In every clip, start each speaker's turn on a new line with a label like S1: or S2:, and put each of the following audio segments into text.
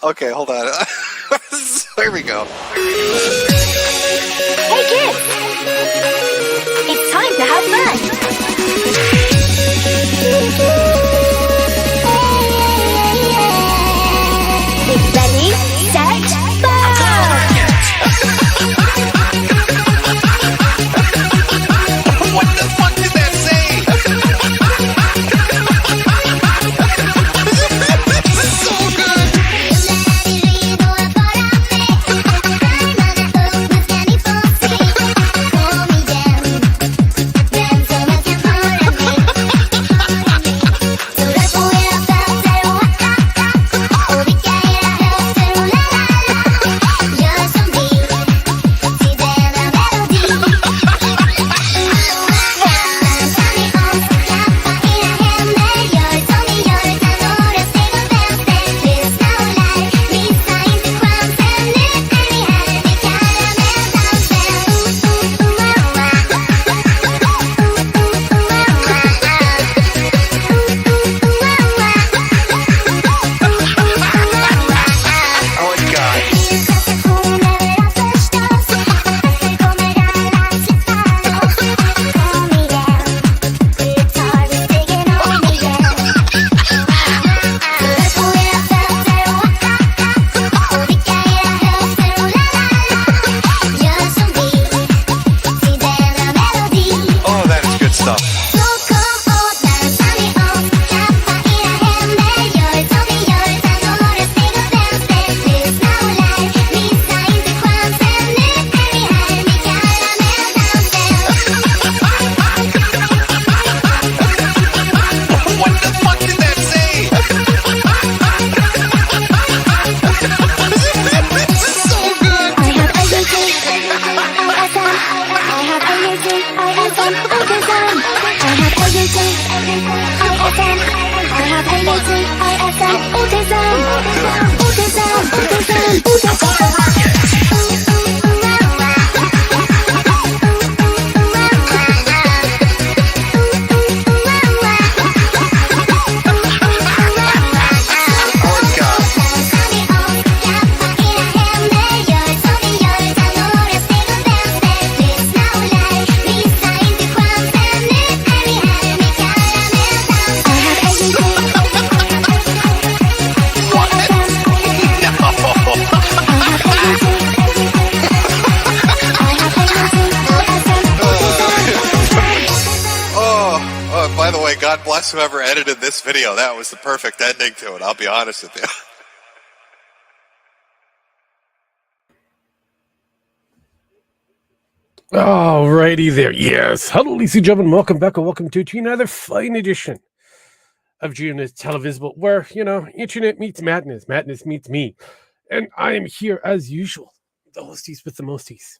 S1: Okay, hold on. Here we go.
S2: Hey kids! It's time to have fun! Ready, set, go!
S1: What the fuck did that say? This is so good. By the way, God bless whoever edited this video. That was the perfect ending to it. I'll be honest with you.
S3: Alrighty there. Yes. Hello, ladies and gentlemen. Welcome back and welcome to another fine edition of GNF Televisable, where, internet meets madness. Madness meets me. And I am here as usual. The hosties with the mosties.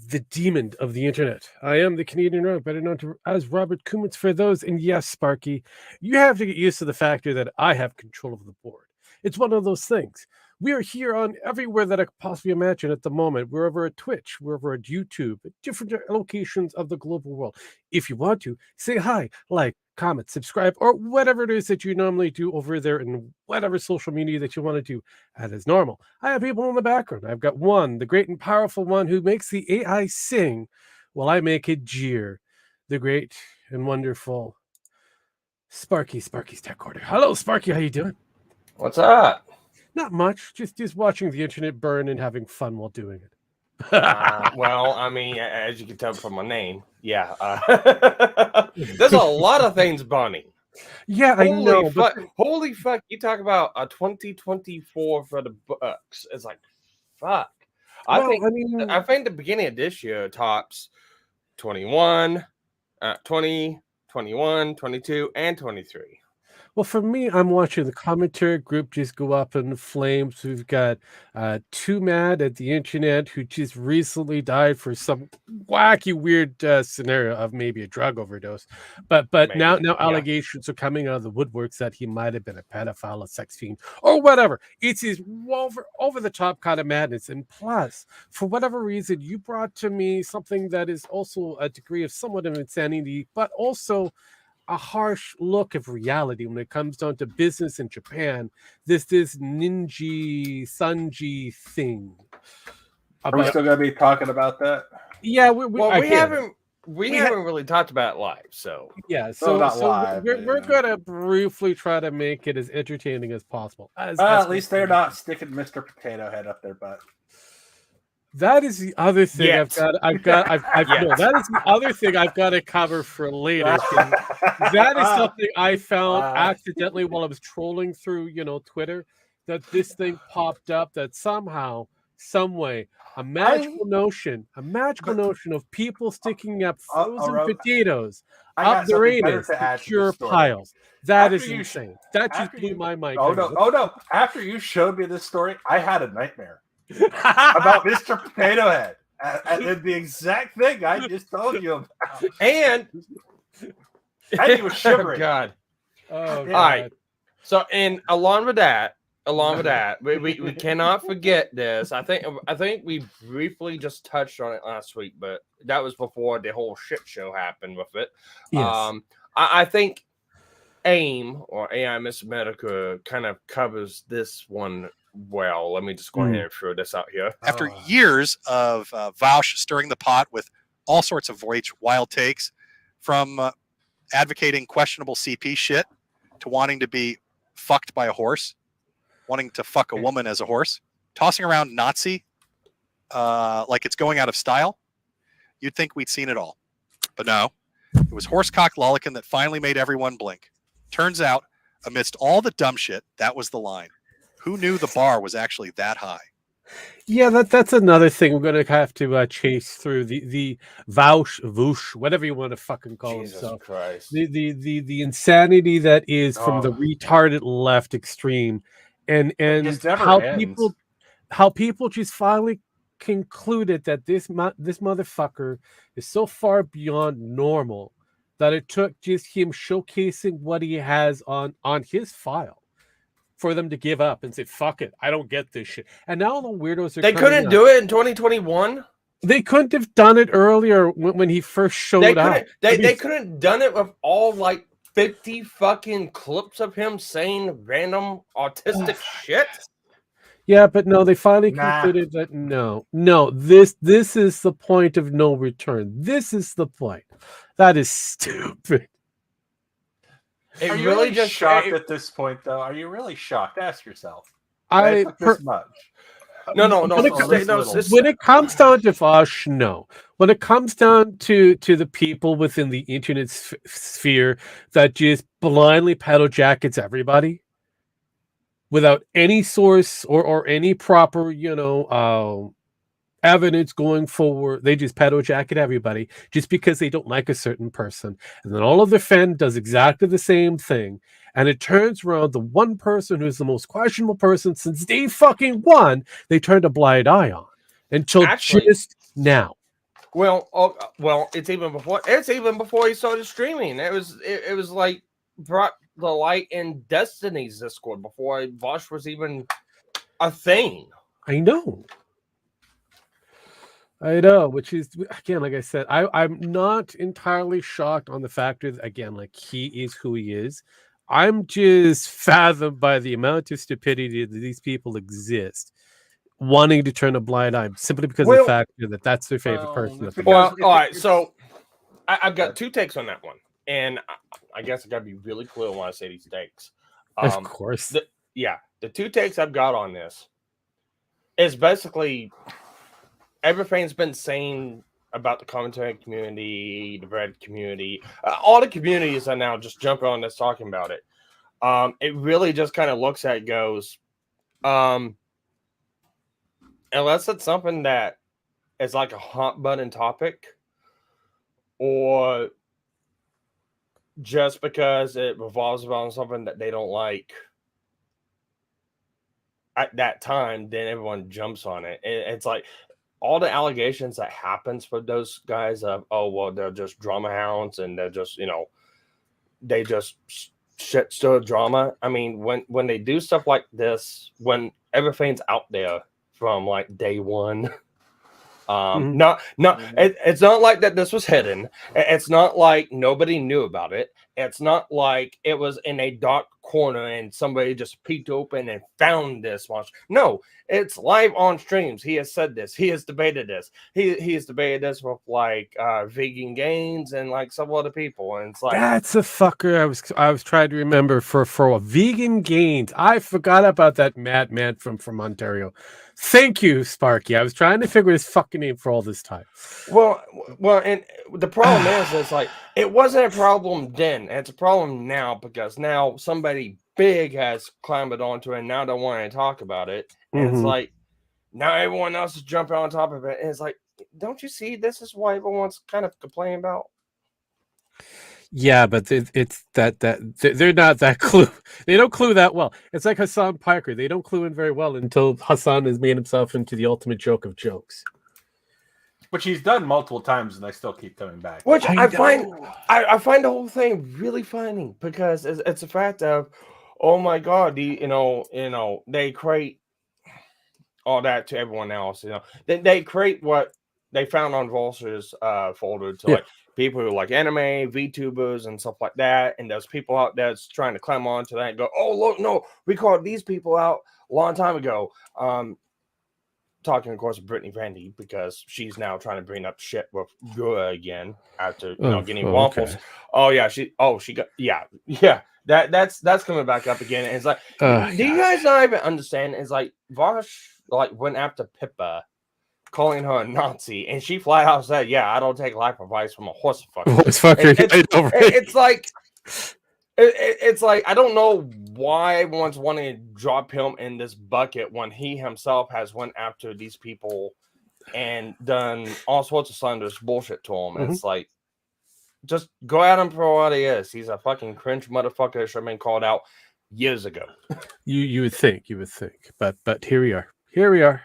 S3: The demon of the internet. I am the Canadian Rogue, better known as Robert Kumitz for those. And yes, Sparky, you have to get used to the factor that I have control of the board. It's one of those things. We are here on everywhere that I could possibly imagine at the moment. We're over at Twitch, we're over at YouTube, at different locations of the global world. If you want to, say hi, like, comment, subscribe, or whatever it is that you normally do over there in whatever social media that you want to do. That is normal. I have people in the background. I've got one, the great and powerful one who makes the AI sing while I make it jeer. The great and wonderful Sparky's Tech Corner. Hello, Sparky. How you doing?
S4: What's up?
S3: Not much. Just watching the internet burn and having fun while doing it.
S4: Well, I mean, as you can tell from my name, yeah. There's a lot of things burning.
S3: Yeah, I know.
S4: Holy fuck! You talk about a 2024 for the books. It's like, fuck. I think the beginning of this year tops 21, 20, 21, 22, and 23.
S3: Well, for me, I'm watching the commentary group just go up in flames. We've got Too Mad at the Internet, who just recently died for some wacky, weird scenario of maybe a drug overdose. But maybe. now allegations are coming out of the woodworks that he might have been a pedophile, a sex fiend, or whatever. It's his over the top kind of madness. And plus, for whatever reason, you brought to me something that is also a degree of somewhat of insanity, but also a harsh look of reality when it comes down to business in Japan. This nijisanji thing.
S5: Are we still going to be talking about that?
S3: Yeah,
S4: we haven't really talked about it live, so
S3: yeah.
S5: So not live.
S3: We're gonna briefly try to make it as entertaining as possible.
S5: At least they're not sticking Mr. Potato Head up their butt.
S3: That is the other thing
S4: Yes.
S3: I've got. No, that is the other thing I've got to cover for later. That is something I found accidentally while I was trolling through, Twitter. That this thing popped up. That somehow, some way, a magical notion of people sticking up frozen potatoes up their anus to cure piles. That is insane. That just blew my mind.
S5: Oh no! After you showed me this story, I had a nightmare about Mr. Potato Head. And the exact thing I just told you about.
S4: And
S5: he was shivering.
S4: God. All right. So, and along with that, we cannot forget this. I think we briefly just touched on it last week, but that was before the whole shit show happened with it.
S3: Yes.
S4: I think AIM or AI Miss America kind of covers this one well. Let me just go ahead and throw this out here.
S1: After years of Vaush stirring the pot with all sorts of wild takes, from advocating questionable CP shit to wanting to be fucked by a horse, wanting to fuck a woman as a horse, tossing around Nazi like it's going out of style, you'd think we'd seen it all. But no, it was horsecock lollican that finally made everyone blink. Turns out, amidst all the dumb shit, that was the line. Who knew the bar was actually that high?
S3: Yeah, that's another thing we're going to have to chase through the Vaush, whatever you want to fucking call
S4: Jesus
S3: himself.
S4: Christ.
S3: The insanity that is from the retarded left extreme, and how people just finally concluded that this motherfucker is so far beyond normal that it took just him showcasing what he has on his file for them to give up and say, fuck it, I don't get this shit. And now the weirdos are
S4: They couldn't do it in 2021?
S3: They couldn't have done it earlier when he first showed up.
S4: They couldn't done it with all like 50 fucking clips of him saying random autistic shit?
S3: Yeah, but no, they finally concluded that no, this is the point of no return. This is the point. That is stupid.
S5: Are you really just shocked at this point, though? Are you really shocked? Ask yourself.
S4: This much. No.
S3: When it comes down to Vosh, no. When it comes down to the people within the internet sphere that just blindly pedal jackets everybody without any source or any proper, evidence going forward, they just pedal jacket everybody just because they don't like a certain person, and then all of their fan does exactly the same thing, and it turns around the one person who's the most questionable person since day fucking one, they turned a blind eye on until just now.
S4: Well, it's even before he started streaming. It was like brought the light in Destiny's Discord before Vosh was even a thing.
S3: I know, which is, again, like I said, I'm not entirely shocked on the factor that, again, like, he is who he is. I'm just fathomed by the amount of stupidity that these people exist, wanting to turn a blind eye simply because of the fact that that's their favorite person.
S4: All right, so I've got two takes on that one, and I guess I got to be really clear when I say these takes.
S3: Of course.
S4: The two takes I've got on this is basically everything's been saying about the commentary community, the Reddit community, all the communities are now just jumping on this talking about it. It really just kind of looks at it, goes, unless it's something that is like a hot button topic, or just because it revolves around something that they don't like at that time, then everyone jumps on it. It's like all the allegations that happens for those guys of, they're just drama hounds and they're just, they just shit stir drama. I mean, when they do stuff like this, when everything's out there from like day one, It's not like that this was hidden. It's not like nobody knew about it. It's not like it was in a dark corner and somebody just peeked open and found this monster. No, it's live on streams. He has said this. He has debated this. He has debated this with like Vegan Gains and like some other people. And it's like,
S3: that's a fucker. I was trying to remember for a Vegan Gains. I forgot about that madman from Ontario. Thank you, Sparky. I was trying to figure his fucking name for all this time.
S4: Well, and the problem is like it wasn't a problem then. It's a problem now because now somebody big has climbed onto it and now they want to talk about it. And it's like now everyone else is jumping on top of it. And it's like, don't you see? This is why everyone's kind of complaining about.
S3: Yeah, but it's that they're not that clue. They don't clue that well. It's like Hassan Piker. They don't clue in very well until Hassan has made himself into the ultimate joke of jokes.
S5: Which he's done multiple times, and they still keep coming back.
S4: Which I find the whole thing really funny because it's a fact of, oh my god, they create all that to everyone else. They create what they found on Vulture's folder to like people who like anime, VTubers, and stuff like that. And there's people out there that's trying to climb onto that and go, oh, look, no, we called these people out a long time ago. Talking, of course, of Brittany Vandy because she's now trying to bring up shit with Gura again after getting waffles. Okay. She got that's coming back up again. And it's like, do you guys not even understand? It's like Vosh like went after Pippa, calling her a Nazi, and she flat out said, "Yeah, I don't take life advice from a horse fucker." It's like I don't know why everyone's wanting to drop him in this bucket when he himself has went after these people and done all sorts of slanderous bullshit to him. It's like, just go at him for what he is. He's a fucking cringe motherfucker that should have been called out years ago. You would think, but here we are.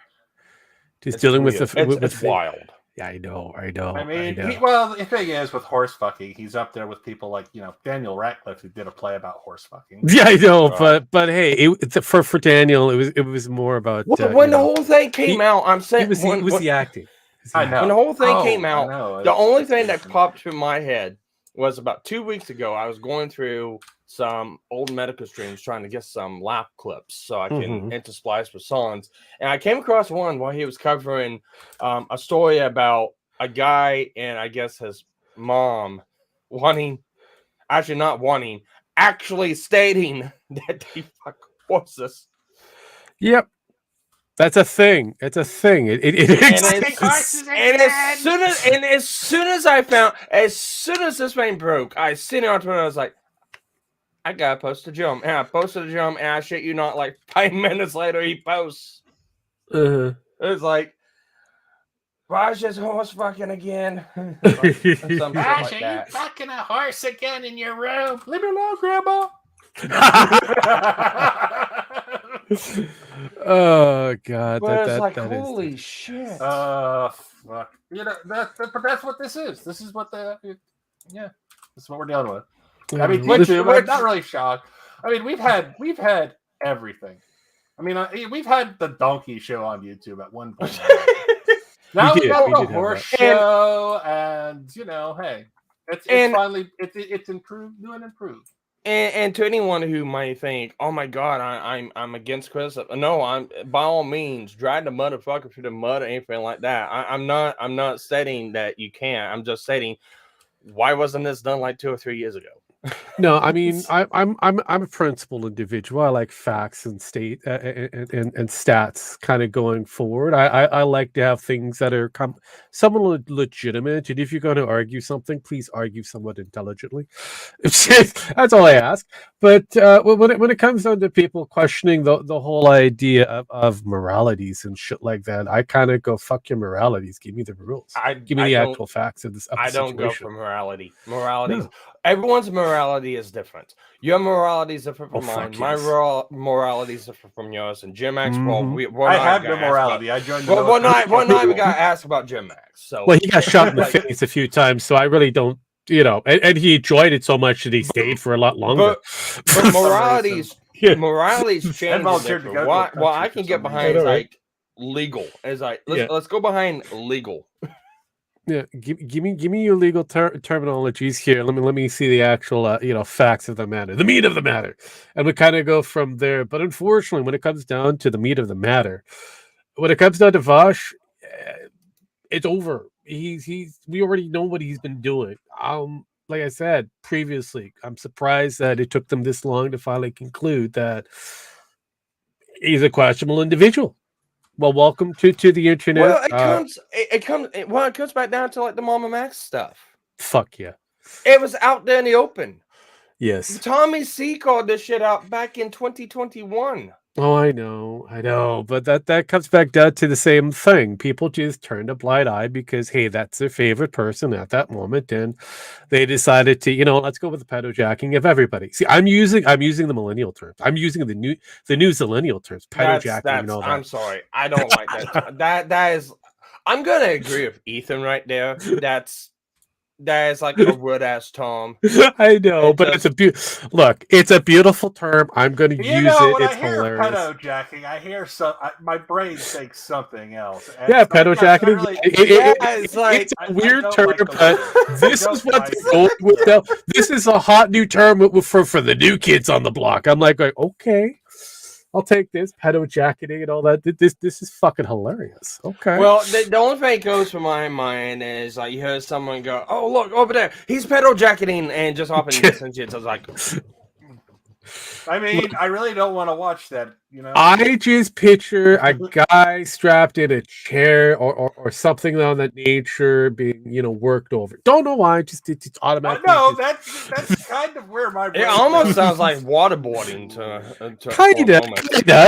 S4: Just dealing with it's wild.
S3: Yeah, I know.
S5: I mean, the thing is, with horse fucking, he's up there with people like Daniel Radcliffe, who did a play about horse fucking.
S3: Yeah, I know, but hey, for Daniel, it was more about
S4: when the whole thing came out. I'm saying
S3: it was the acting.
S5: I know.
S4: When the whole thing came out, the only thing that popped through my head was about 2 weeks ago. I was going through some old medical streams trying to get some laugh clips so I can intersplice with songs. And I came across one where he was covering a story about a guy and I guess his mom actually stating that they fuck horses.
S3: Yep. That's a thing. It's a thing. As soon as this thing broke, I seen it on Twitter. I was like, I gotta post a jump. And I posted a jump, and I shit you not, like 5 minutes later, he posts. It's like, Raj is horse fucking again. Some
S5: Raj, are you fucking a horse again in your room? Leave me alone, Grandma.
S3: Oh God!
S4: Holy shit!
S5: Fuck. But that's what this is. This is what this is what we're dealing with. I mean, I'm not really shocked. I mean, we've had everything. I mean, we've had the donkey show on YouTube at one point. Now we got the horse show, and hey, it's finally improved, new and improved.
S4: And to anyone who might think, "Oh my God, I'm against criticism," no, I'm by all means drag the motherfucker through the mud or anything like that. I'm not stating that you can't. I'm just stating, why wasn't this done like 2 or 3 years ago?
S3: No, I mean, I'm a principled individual. I like facts and state and stats kind of going forward. I like to have things that are somewhat legitimate. And if you're going to argue something, please argue somewhat intelligently. That's all I ask. But when it comes down to people questioning the whole idea of moralities and shit like that, I kind of go, fuck your moralities. Give me the rules. Give me the actual facts of this.
S4: I don't go for morality. Everyone's morality is different. Your morality is different from mine. My morality is different from yours. And Jim Max,
S5: I have no morality. I joined.
S4: One night we got asked about Jim Max. So
S3: he got shot in the face a few times. So I really don't. And he enjoyed it so much that he stayed for a lot longer.
S4: But morality's changed. What I can get behind is like legal. It's like let's go behind legal.
S3: Yeah, give me your legal terminologies here. Let me see the actual facts of the matter, the meat of the matter, and we kind of go from there. But unfortunately, when it comes down to the meat of the matter, when it comes down to Vosh, it's over. He's we already know what he's been doing. Like I said previously, I'm surprised that it took them this long to finally conclude that he's a questionable individual. Well, welcome to the internet.
S4: Well, it comes back down to like the Mama Max stuff.
S3: Fuck yeah.
S4: It was out there in the open.
S3: Yes.
S4: Tommy C called this shit out back in 2021.
S3: Oh, I know, but that comes back down to the same thing. People just turned a blind eye because hey, that's their favorite person at that moment, and they decided to, let's go with the pedojacking of everybody. See, I'm using the millennial terms. I'm using the new zillennial terms, pedojacking and all that.
S4: I'm sorry, I don't like that. that is, I'm gonna agree with Ethan right there. That is like a word ass Tom.
S3: I know, but it's it's a beautiful term. I'm going to use it. It's hilarious.
S5: Pedojacking, I hear my brain thinks something else.
S3: Yeah, pedojacking. It's a weird term, but this is what they're going with now. This is a hot new term for the new kids on the block. I'm like, okay. I'll take this pedojacketing and all that. This is fucking hilarious. Okay.
S4: Well, the only thing that goes through my mind is like you heard someone go, "Oh, look over there, he's pedojacketing," and just hop in this and shit. So I was like,
S5: I mean, I really don't want to watch that.
S3: I just picture a guy strapped in a chair or something on that nature being, worked over. Don't know why. It's automatically.
S5: No, that's kind of where my brain
S4: it almost sounds like waterboarding to
S3: kind of.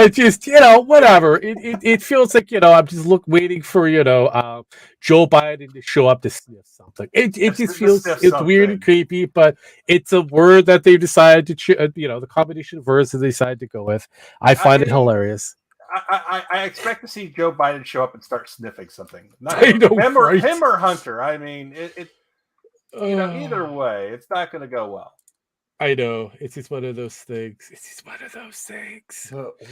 S3: It's just whatever. It feels like I'm just waiting for Joe Biden to show up to sniff something. It just feels it's weird and creepy, but it's a word that they decided to the combination of words that they decided to go with. I find it hilarious.
S5: I expect to see Joe Biden show up and start sniffing something.
S3: Him
S5: or Hunter. I mean, either way, it's not going to go well.
S3: I know. It's just one of those things.
S4: But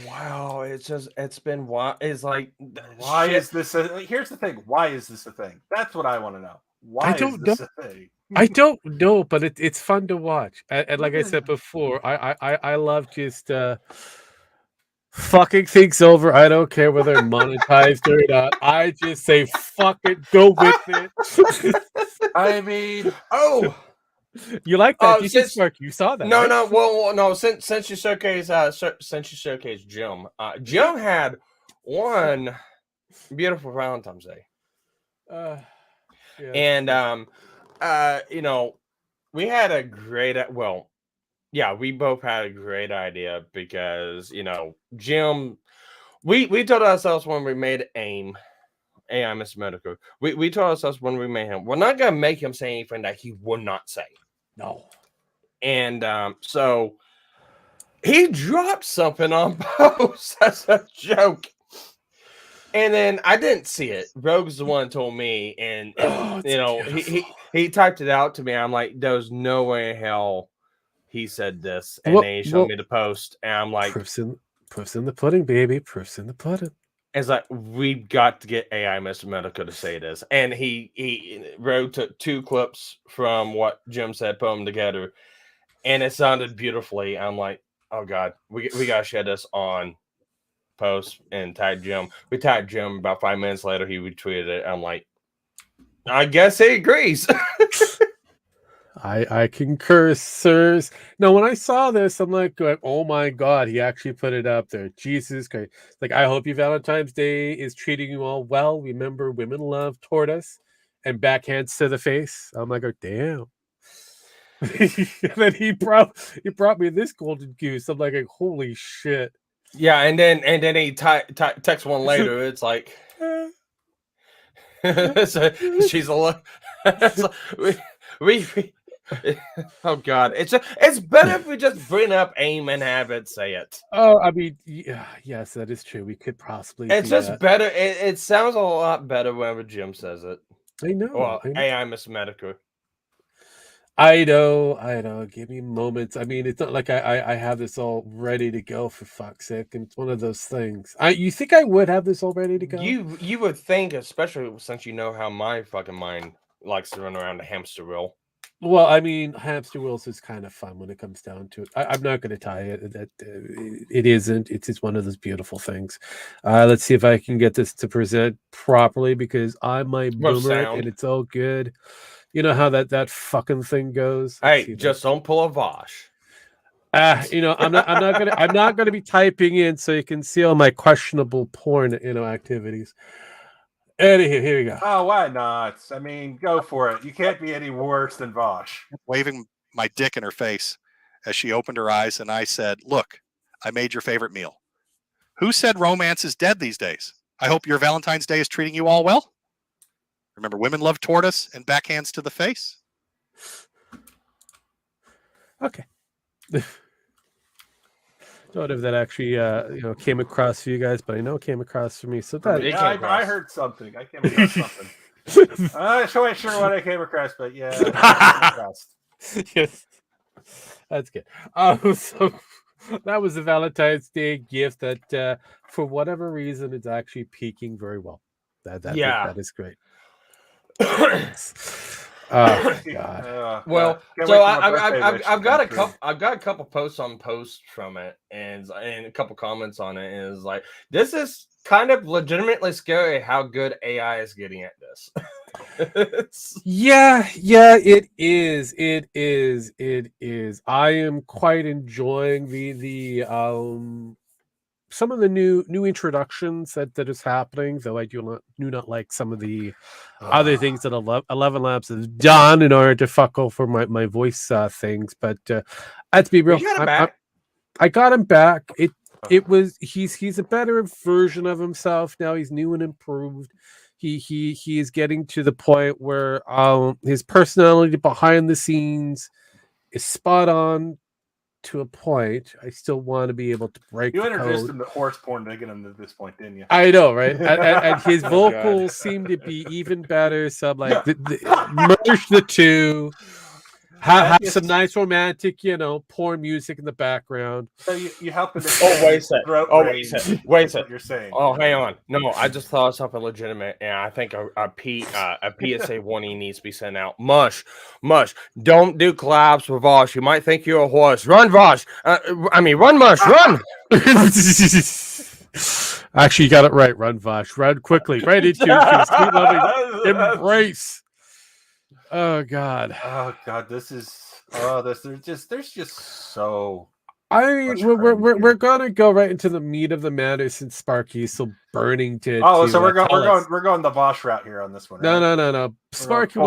S4: wow, it's been wild. It's like,
S5: why is this? Here's the thing. Why is this a thing? That's what I want to know. Why is this a thing?
S3: I don't know, but it's fun to watch. And like I said before, I love just fucking things over. I don't care whether they're monetized or not. I just say fuck it, go with it.
S5: I mean,
S3: you like that? You saw that?
S4: No,
S3: right?
S4: no. Since you showcased Jim, Jim had one beautiful Valentine's Day, and we had a great we both had a great idea because Jim, we told ourselves when we made AIM, AI Mr. Medical, we told ourselves when we made him, we're not gonna make him say anything that he would not say.
S3: No.
S4: And so he dropped something on post as a joke. And then I didn't see it. Rogue's the one who told me, and he typed it out to me. I'm like, there's no way in hell he said this. And then he showed me the post, and I'm like,
S3: proof's in the pudding, baby. Proof's in the pudding.
S4: It's like, we've got to get AI Mr. Medical to say this. And he Rogue took 2 clips from what Jim said, put them together, and it sounded beautifully. I'm like, oh God, we gotta share this on post and tag Jim. We tagged Jim. About 5 minutes later, he retweeted it. I'm like, I guess he agrees.
S3: I concur, sirs. Now, when I saw this, I'm like, oh my God, he actually put it up there. Jesus Christ. Like, I hope your Valentine's Day is treating you all well. Remember, women love toward us and backhands to the face. I'm like, oh, damn. And then he brought me this golden goose. I'm like, holy shit.
S4: Yeah, and then he texts one later. It's like, she's a we oh God, it's better if we just bring up AIM and have it say it.
S3: Oh, I mean, yes, that is true. We could possibly.
S4: It's just better. It sounds a lot better whenever Jim says it.
S3: I know.
S4: Well, AI Miss Medical.
S3: I know. Give me moments. I mean, it's not like I have this all ready to go, for fuck's sake. And it's one of those things. You think I would have this all ready to go?
S4: You would think, especially since you know how my fucking mind likes to run around the hamster wheel.
S3: Well, I mean, hamster wheels is kind of fun when it comes down to it. I'm not going to tie it. That it isn't. It's just one of those beautiful things. Let's see if I can get this to present properly, because I might boomer it and it's all good. You know how that fucking thing goes.
S4: Hey, just don't pull a Vosh.
S3: I'm not gonna be typing in so you can see all my questionable porn, activities. Anywho, here we go.
S5: Oh, why not? I mean, go for it. You can't be any worse than Vosh.
S1: Waving my dick in her face as she opened her eyes, and I said, "Look, I made your favorite meal. Who said romance is dead these days? I hope your Valentine's Day is treating you all well. Remember, women love tortoise and backhands to the face."
S3: Okay. Don't know if that actually came across for you guys, but I know it came across for me. So that
S5: I heard something. I came across something. I'm not quite sure what I came across, but yeah, I came across.
S3: Yes, that's good. So that was a Valentine's Day gift that, for whatever reason, it's actually peaking very well. That is great. Oh God.
S4: Well, so I've got a couple posts on posts from it, and a couple comments on it, and it's like, this is kind of legitimately scary how good AI is getting at this.
S3: Yeah, it is. It is. I am quite enjoying the some of the new introductions that is happening, though I do not like some of the other things that 11 Labs has done in order to fuck over my voice things. But I have to be real. I got him back. It was he's a better version of himself now. He's new and improved. He is getting to the point where his personality behind the scenes is spot on. To a point, I still want to be able to break.
S5: You introduced him to horse porn to get him to this point, didn't you?
S3: I know, right? and his vocals seem to be even better. So I'm like, merge the two. Have some nice romantic, porn music in the background.
S5: So you help him.
S4: Wait a second. Wait a second.
S5: What you're saying?
S4: Oh, hang on. No, I just thought of something legitimate, and I think a PSA warning needs to be sent out. Mush. Don't do collabs with Vosh. You might think you're a horse. Run, Vosh. Run, Mush. Run.
S3: Actually, you got it right. Run, Vosh. Run quickly. Right into your sweet loving embrace. Oh God.
S5: There's just so.
S3: I mean, we're gonna go right into the meat of the matter since Sparky's so burning to.
S5: So we're going the Vosh route here on this one. Right?
S3: No. Sparky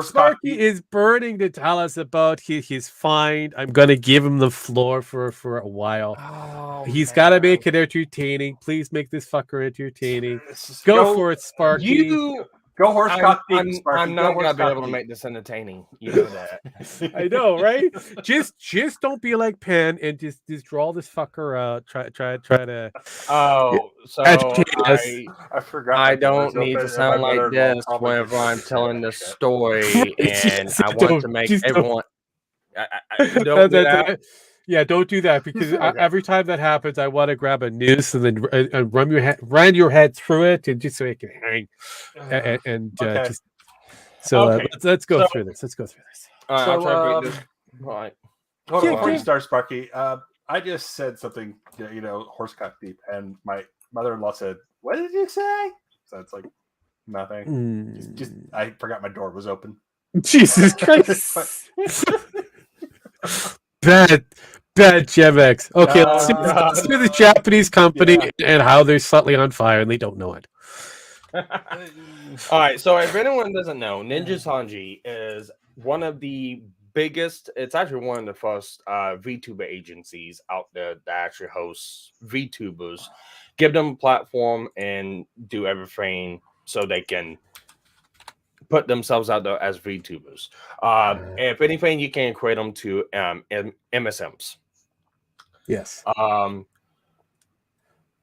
S3: Sparky is burning to tell us about he's fine. I'm gonna give him the floor for a while. He's got to make it entertaining. Please make this fucker entertaining. Go for it, Sparky.
S5: Go horsecock deep, Sparky.
S4: I'm not gonna be able to make this entertaining. You know that.
S3: I know, right? Just don't be like Penn and just draw this fucker out. Try to.
S4: Oh, so
S5: I forgot.
S4: I don't need to sound like this whenever I'm telling this story, and I want to make everyone. Don't do that.
S3: Yeah, don't do that, because every time that happens, I want to grab a noose and then run your head through it, and just so it can hang. Let's go through this.
S4: All right, I'll try to break this. All right.
S5: Hold on before you start, Sparky. I just said something, horsecock deep, and my mother-in-law said, "What did you say?" So it's like nothing. Just I forgot my door was open.
S3: Jesus Christ. Bad Gemex. Okay, let's do the Japanese company and how they're slightly on fire and they don't know it.
S4: All right, so if anyone doesn't know, nijisanji is one of the biggest, it's actually one of the first VTuber agencies out there that actually hosts VTubers, give them a platform and do everything so they can put themselves out there as VTubers. If anything, you can equate them to MSMs.
S3: Yes.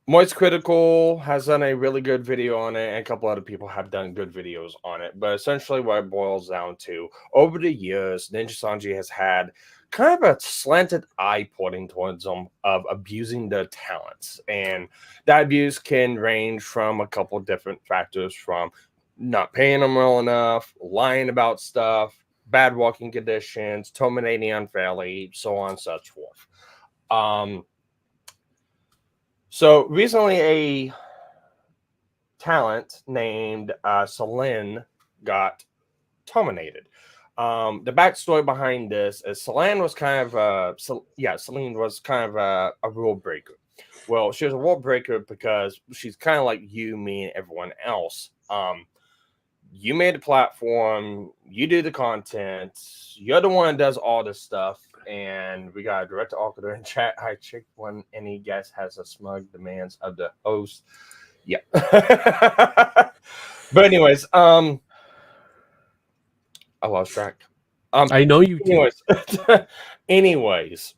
S4: Moist Critical has done a really good video on it, and a couple other people have done good videos on it. But essentially, what it boils down to, over the years, nijisanji has had kind of a slanted eye pointing towards them of abusing their talents. And that abuse can range from a couple different factors, from not paying them well enough, lying about stuff, bad walking conditions, terminating unfairly, so on and such forth. So recently, a talent named Celine got terminated. The backstory behind this is Celine was kind of Celine was kind of a rule breaker. Well, she was a rule breaker because she's kind of like you, me, and everyone else. You made the platform, you do the content, you're the one that does all this stuff. And we got a direct auditor in chat. I checked when any guest has a smug demands of the host. Yeah. But anyways, I lost track.
S3: I know you
S4: did. Anyways,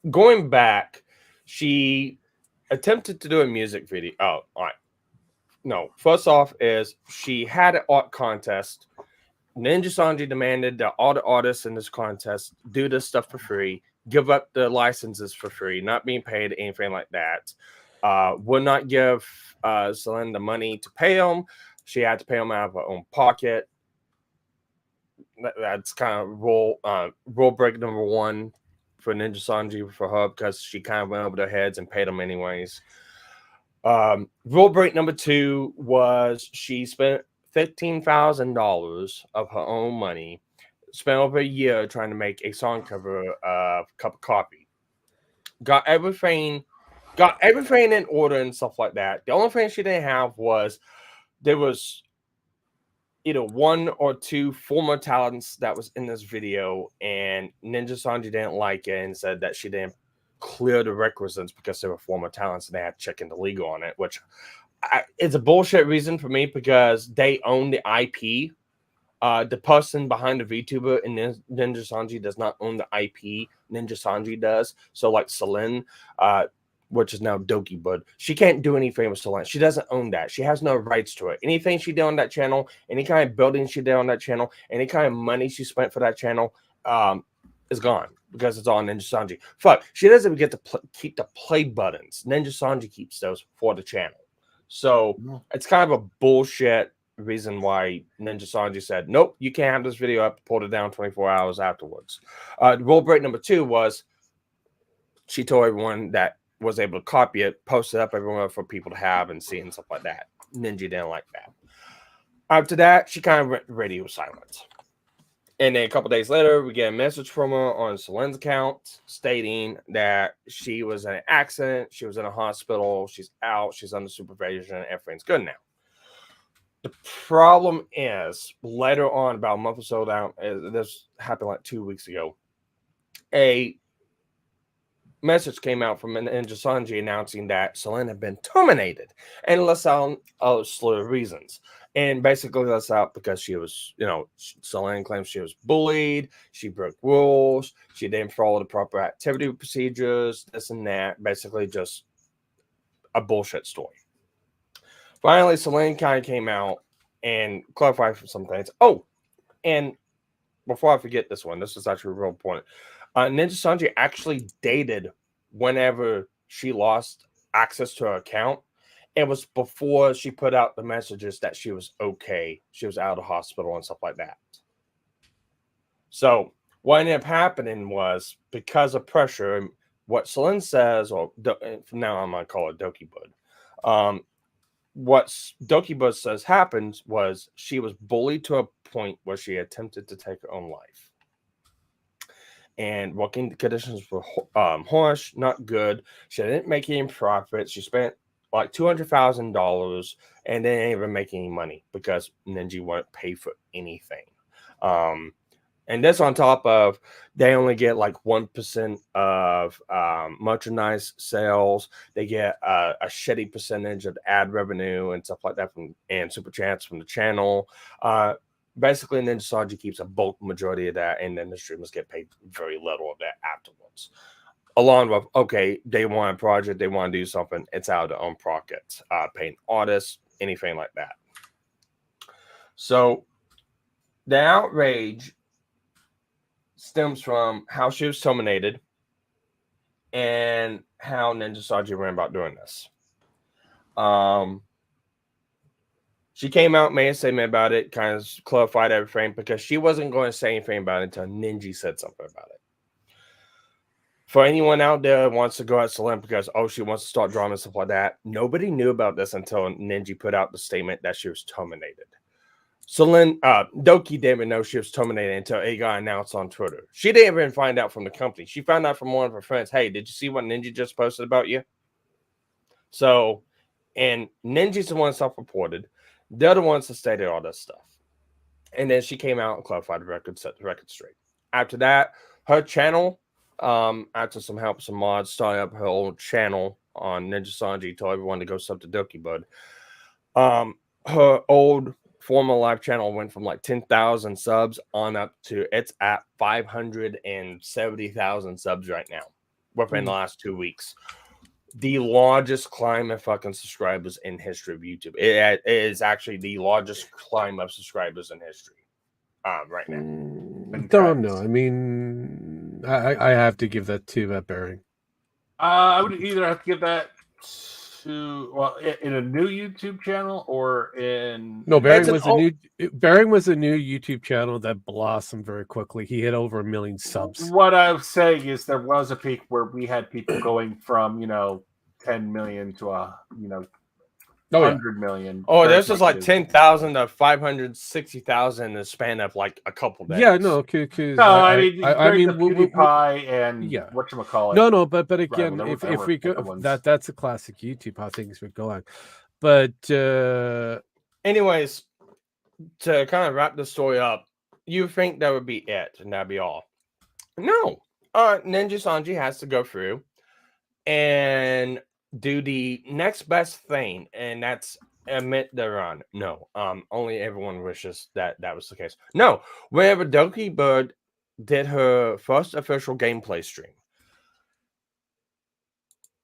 S4: going back, she attempted to do a music video. Oh, all right. No, first off is she had an art contest. nijisanji demanded that all the artists in this contest do this stuff for free, give up the licenses for free, not being paid, anything like that. Would not give Celine the money to pay them. She had to pay them out of her own pocket. That's kind of rule break number one for nijisanji for her, because she kind of went over their heads and paid them anyways. Rule break number two was she spent $15,000 of her own money, spent over a year trying to make a song cover of Cup of Coffee. Got everything in order and stuff like that. The only thing she didn't have was there was either one or two former talents that was in this video, and nijisanji didn't like it and said that she didn't clear the requisites because they were former talents and they had to check into legal on it, which it's a bullshit reason for me, because they own the IP. The person behind the VTuber in nijisanji does not own the IP. nijisanji does. So like Celine, which is now Doki Bud, she can't do anything with Celine. She doesn't own that. She has no rights to it. Anything she did on that channel, any kind of building she did on that channel, any kind of money she spent for that channel, is gone, because it's on nijisanji. Fuck, she doesn't even get to keep the play buttons. nijisanji keeps those for the channel. So it's kind of a bullshit reason why nijisanji said, nope, you can't have this video up, pulled it down 24 hours afterwards. Rule break number two was she told everyone that was able to copy it, post it up everywhere for people to have and see and stuff like that. Ninja didn't like that. After that, she kind of went radio silent. And then a couple days later, we get a message from her on Celine's account stating that she was in an accident, she was in a hospital, she's out, she's under supervision, everything's good now. The problem is, later on, about a month or so down, this happened like 2 weeks ago, a message came out from nijisanji announcing that Celine had been terminated, and lists out a slew of reasons. And basically that's out because she was, Celine claims she was bullied, she broke rules, she didn't follow the proper activity procedures, this and that. Basically just a bullshit story. Finally, Celine kind of came out and clarified for some things. Oh, and before I forget this one, this is actually a real point. nijisanji actually dated whenever she lost access to her account. It was before she put out the messages that she was okay. She was out of the hospital and stuff like that. So what ended up happening was, because of pressure, what Celine says, or from now on, I'm going to call it Doki Bud. What Doki Bud says happened was she was bullied to a point where she attempted to take her own life. And working conditions were harsh, not good. She didn't make any profit. She spent like $200,000 and they didn't even make any money because Ninja won't pay for anything. And this on top of they only get like 1% of merchandise sales. They get a shitty percentage of ad revenue and stuff like that and super chats from the channel. Basically, nijisanji keeps a bulk majority of that, and then the streamers get paid very little of that afterwards. along with, okay, they want a project, they want to do something, it's out of their own pockets, paying artists, anything like that. So the outrage stems from how she was terminated and how nijisanji ran about doing this. She came out, made a statement about it, kind of clarified everything because she wasn't going to say anything about it until Ninji said something about it. For anyone out there that wants to go at Celine because, she wants to start drama and stuff like that, nobody knew about this until Ninji put out the statement that she was terminated. Celine, Doki didn't even know she was terminated until it got announced on Twitter. She didn't even find out from the company. She found out from one of her friends, hey, did you see what Ninji just posted about you? So, and Ninji's the one self-reported. They're the ones that stated all this stuff. And then she came out and clarified the record, set the record straight. After that, her channel, after some help, some mods, started up her own channel on nijisanji, told everyone to go sub to Doki Bud. Her old former live channel went from like 10,000 subs on up to, it's at 570,000 subs right now within the last 2 weeks. The largest climb of fucking subscribers in history of YouTube. It is actually the largest climb of subscribers in history right now.
S3: Don't know. I mean, I have to give that to Bearing.
S5: I would either have to give that to in a new YouTube channel or in
S3: Bearing was a new YouTube channel that blossomed very quickly. He hit over 1 million subs.
S5: What I'm saying is there was a peak where we had people going from 10 million to 100 million.
S4: Oh, this is like 10,000 to 560,000 in the span of like a couple days.
S3: Yeah, no,
S5: I mean PewDiePie and whatchamacallit.
S3: No, but again, if we go, that's a classic YouTube how things were going. But
S4: anyways, to kind of wrap the story up, you think that would be it and that'd be all? No, nijisanji has to go through and do the next best thing, and that's admit they're wrong. No, only everyone wishes that was the case. No, whenever Doki Bird did her first official gameplay stream,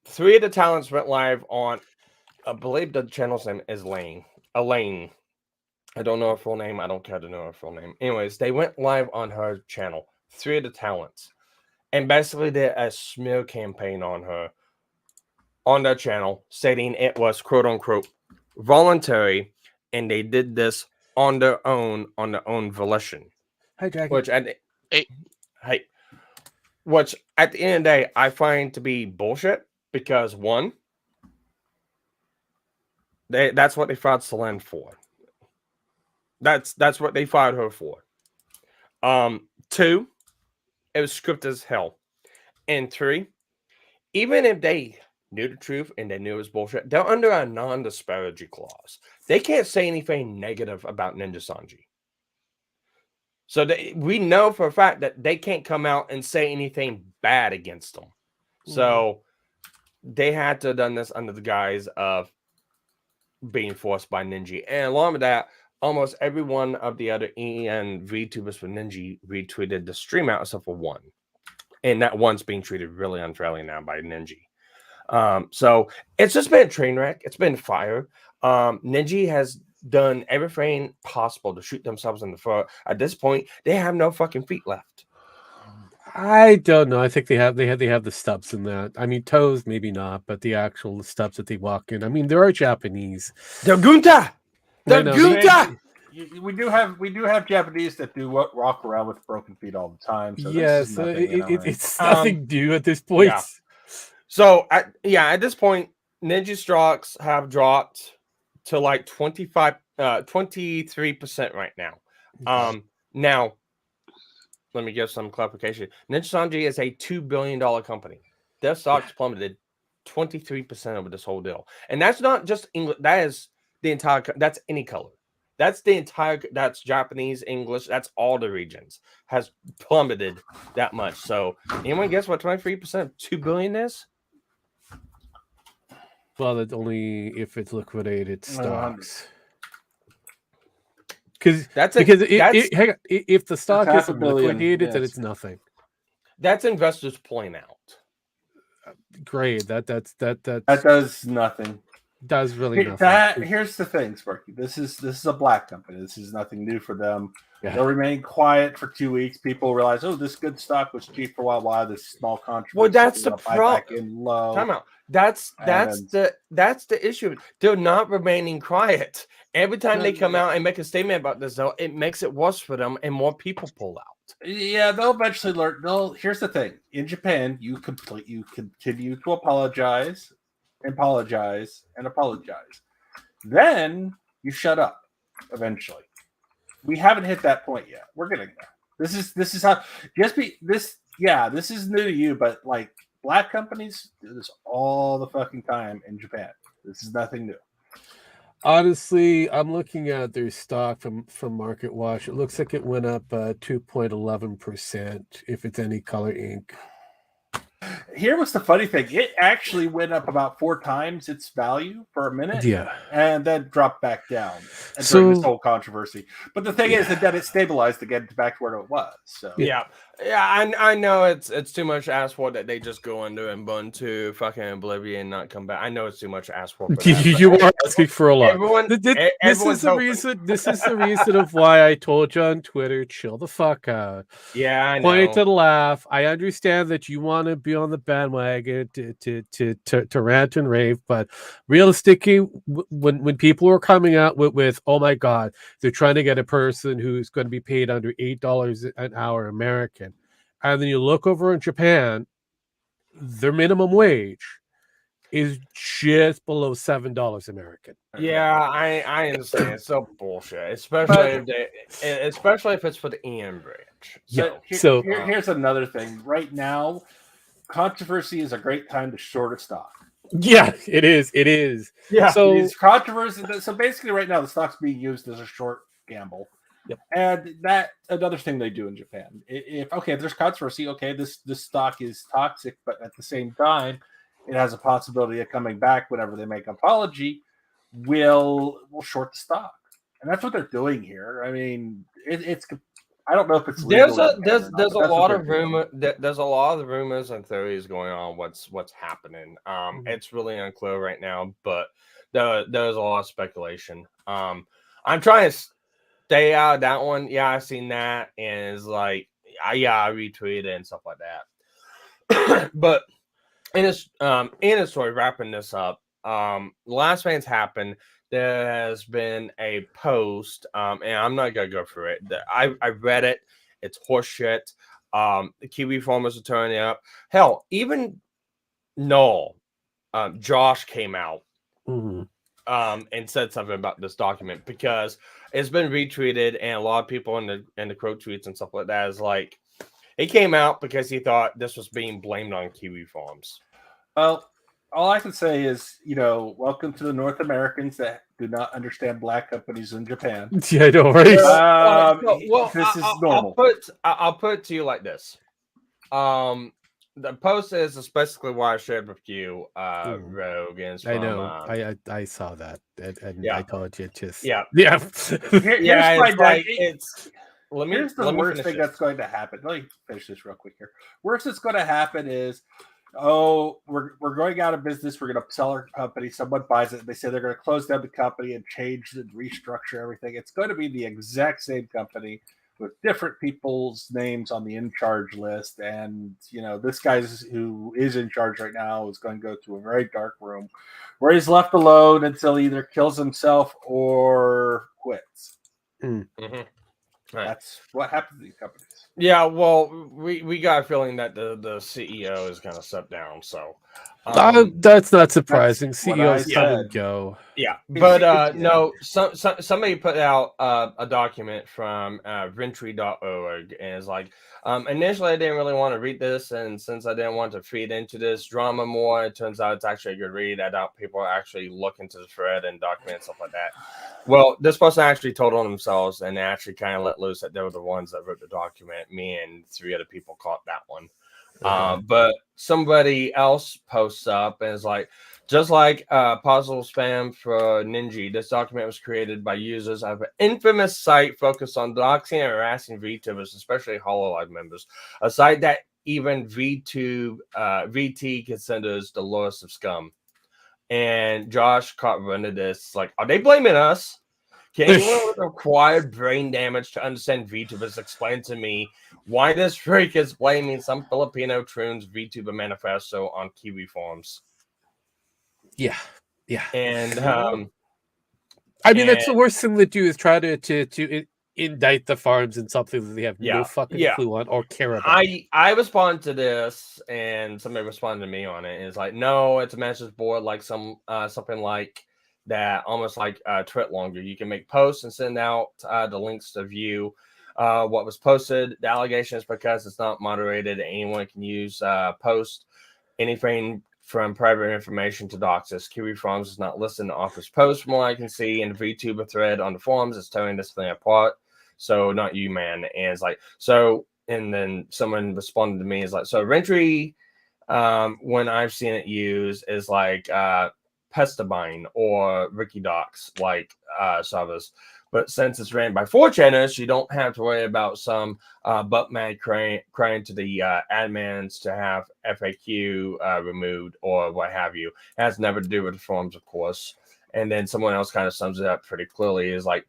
S4: 3 of the talents went live on, I believe the channel's name is Elaine. I don't know her full name. I don't care to know her full name. Anyways, they went live on her channel, 3 of the talents, and basically did a smear campaign on her on their channel, stating it was quote unquote voluntary, and they did this on their own volition.
S3: Hi, Dragon.
S4: Which at the end of the day, I find to be bullshit because one, that's what they fired Celine for. That's what they fired her for. 2, it was scripted as hell, and 3, even if they knew the truth and they knew it was bullshit, they're under a non-disparaging clause. They can't say anything negative about nijisanji. So we know for a fact that they can't come out and say anything bad against them. So they had to have done this under the guise of being forced by Ninja. And along with that, almost every one of the other EN VTubers for Ninja retweeted the stream out except for one. And that one's being treated really unfairly now by Ninja. So it's just been a train wreck. It's been fire. Ninja has done everything possible to shoot themselves in the foot. At this point, they have no fucking feet left.
S3: I don't know. I think they have the stubs in that. I mean, toes maybe not, but the actual stubs that they walk in. I mean, there are Japanese.
S4: They're Gunta. They're Gunta.
S5: We do have Japanese that do walk around with broken feet all the time. So
S3: yes, it's nothing new at this point.
S4: Yeah. So at this point, Ninja stocks have dropped to like 23% right now. Now, let me give some clarification. Nijisanji is a $2 billion company. Their stocks plummeted 23% over this whole deal, and that's not just English. That is the entire. That's any color. That's the entire. That's Japanese, English. That's all the regions has plummeted that much. So, anyone guess what 23% of $2 billion is?
S3: Well, it's only if it's liquidated stocks. Because if the stock isn't liquidated, then it's nothing.
S4: That's investors pulling out.
S3: great. That
S5: does nothing.
S3: Does really nothing.
S5: Here's the thing, Sparky. This is a black company. This is nothing new for them.
S3: Yeah.
S5: They'll remain quiet for 2 weeks. People realize, oh, this good stock was cheap for a while. Why this small controversy?
S4: Well, that's the problem.
S5: Back in low.
S4: Time out. That's the issue. They're not remaining quiet. Every time they come out and make a statement about this, though, it makes it worse for them, and more people pull out.
S5: Yeah, they'll eventually learn. Here's the thing: in Japan, you continue to apologize, and apologize. Then you shut up. Eventually, we haven't hit that point yet. We're getting there. This is how. This is new to you, but like black companies do this all the fucking time in Japan. This is nothing new.
S3: Honestly, I'm looking at their stock from Market Watch. It looks like it went up 2.11%. If it's any color ink.
S5: Here was the funny thing. It actually went up about 4 times its value for a minute.
S3: Yeah.
S5: And then dropped back down during this whole controversy. But the thing is that then it stabilized again back to where it was. So
S4: yeah. I know it's too much to ask for that they just go into and burn to fucking oblivion and not come back. I know it's too much to ask for.
S3: You are asking for a lot.
S4: This is
S3: the reason. This is the reason of why I told you on Twitter, chill the fuck out.
S4: Yeah, I know.
S3: Point to laugh. I understand that you want to be on the bandwagon to rant and rave, but realistically, when people are coming out with oh my god, they're trying to get a person who's going to be paid under $8 an hour American, and then you look over in Japan, their minimum wage is just below $7 American.
S4: Yeah, I understand. It's so bullshit, especially if it's for the EM branch.
S5: Here's another thing. Right now, controversy is a great time to short a stock.
S3: Yeah, it is.
S5: Yeah. So it's controversy. So basically, right now the stock's being used as a short gamble.
S3: Yep.
S5: And that another thing they do in Japan. If there's controversy, this stock is toxic, but at the same time, it has a possibility of coming back whenever they make an apology. We'll short the stock, and that's what they're doing here. I mean, it's. I don't know if it's
S4: there's a lot of rumor. There's a lot of rumors and theories going on. What's happening? It's really unclear right now, but there's a lot of speculation. I'm trying to stay out of that one. Yeah, I've seen that, and it's like, I retweeted it and stuff like that. But in a story, wrapping this up, last thing's happened. There has been a post, and I'm not gonna go through it. I read it. It's horseshit. The Kiwi farmers are turning up. Hell, even Noel, Josh came out.
S3: Mm-hmm.
S4: And said something about this document because it's been retweeted, and a lot of people in the quote tweets and stuff like that is like, he came out because he thought this was being blamed on Kiwi farms.
S5: Well, all I can say is, welcome to the North Americans that do not understand black companies in Japan.
S3: Yeah, I know, right?
S5: This is normal.
S4: I'll put it to you like this. The post is basically why I shared with you, Rogue. And
S3: I know. I saw that, and I told you just.
S4: Yeah.
S5: Here's the worst thing that's going to happen. Let me finish this real quick here. Worst that's going to happen is, we're going out of business. We're going to sell our company. Someone buys it. They say they're going to close down the company and change and restructure everything. It's going to be the exact same company with different people's names on the in charge list. And, this guy who is in charge right now is going to go to a very dark room where he's left alone until he either kills himself or quits.
S3: Mm-hmm.
S4: Right.
S5: That's what happens to these companies.
S4: Yeah, well, we got a feeling that the CEO is going to step down. So
S3: that's not surprising. CEOs come and go.
S4: Yeah, but no, somebody put out a document from Ventry.org, and it's like, initially I didn't really want to read this, and since I didn't want to feed into this drama more, it turns out it's actually a good read. I doubt people actually look into the thread and document stuff like that. Well, this person actually told on themselves, and they actually kind of let loose that they were the ones that wrote the document. Me and 3 other people caught that one. But somebody else posts up and is like, just like possible spam for Ninja, this document was created by users of an infamous site focused on doxing and harassing VTubers, especially HoloLive members. A site that even VT considers the lowest of scum. And Josh caught wind of this. Like, are they blaming us? Can anyone with acquired brain damage to understand VTubers explain to me why this freak is blaming some Filipino troon's VTuber manifesto on Kiwi forums?
S3: Yeah.
S4: And
S3: I mean, that's the worst thing to do is try to indict the farms in something that they have no fucking clue on or care about.
S4: I responded to this, and somebody responded to me on it. And it's like, no, it's a message board, like something like that, almost like Twit Longer. You can make posts and send out the links to view what was posted. The allegation is because it's not moderated, anyone can use post anything from private information to doxes. Kiwi Forums is not listed in the author's post from what I can see, and the VTuber thread on the forums is tearing this thing apart. So not you, man. And it's like, so, and then someone responded to me is like, so Rentry, when I've seen it used is like Pestabine or Ricky Docs, like Savas. But since it's ran by 4chaners, you don't have to worry about some butt mad crying to the admins to have FAQ removed or what have you. It has never to do with the forums, of course. And then someone else kind of sums it up pretty clearly is like,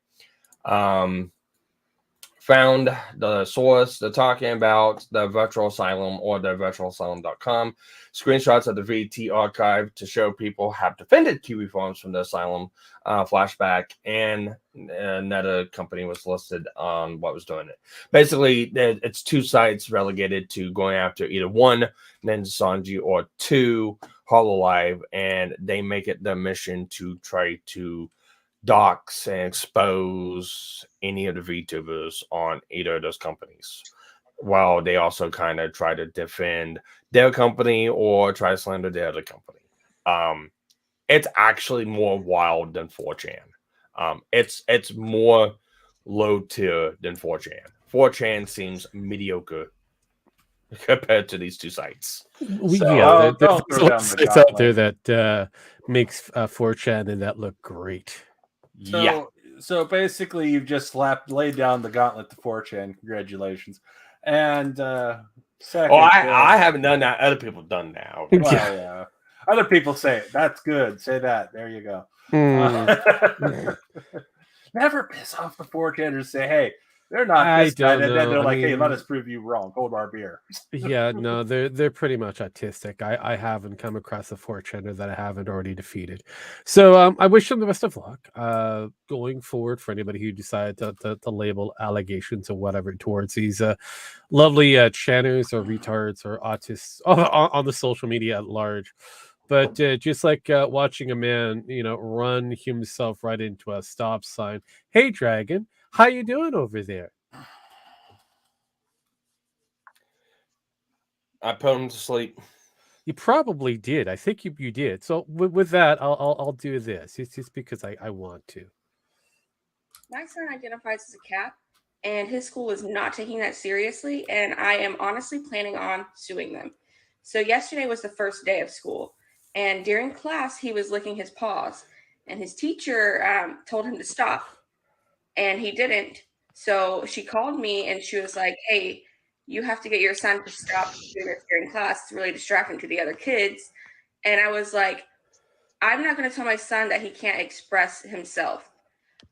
S4: found the source they're talking about, the virtual asylum or the virtualasylum.com. Screenshots of the VT archive to show people have defended Kiwi forums from the asylum flashback, and another company was listed on what was doing it. Basically, it's two sites relegated to going after either one, nijisanji, or two, Hololive, and they make it their mission to try to dox and expose any of the VTubers on either of those companies, while they also kind of try to defend their company or try to slander the other company. It's actually more wild than 4chan. It's more low tier than 4chan. 4chan seems mediocre compared to these two sites.
S3: There's sites out there that makes 4chan and that look great.
S5: So basically, you've just laid down the gauntlet to 4chan. Congratulations. And second,
S4: I haven't done that. Other people have done now.
S5: Well, yeah. Other people say it. That's good. Say that. There you go. Never piss off the 4chaners. Say, hey, they're not this guy. And then they're like, hey, let us prove you wrong. Hold our beer.
S3: Yeah, no, they're pretty much autistic. I haven't come across a 4chaner that I haven't already defeated. So I wish them the best of luck going forward for anybody who decided to label allegations or whatever towards these lovely channers or retards or autists on the social media at large. But just like watching a man, run himself right into a stop sign. Hey, Dragon, how you doing over there?
S4: I put him to sleep.
S3: You probably did. I think you did. So with that, I'll do this. It's just because I want to.
S6: My son identifies as a cat, and his school is not taking that seriously, and I am honestly planning on suing them. So yesterday was the first day of school, and during class, he was licking his paws, and his teacher told him to stop, and he didn't. So she called me, and she was like, hey, you have to get your son to stop doing this during class. It's really distracting to the other kids. And I was like, I'm not going to tell my son that he can't express himself.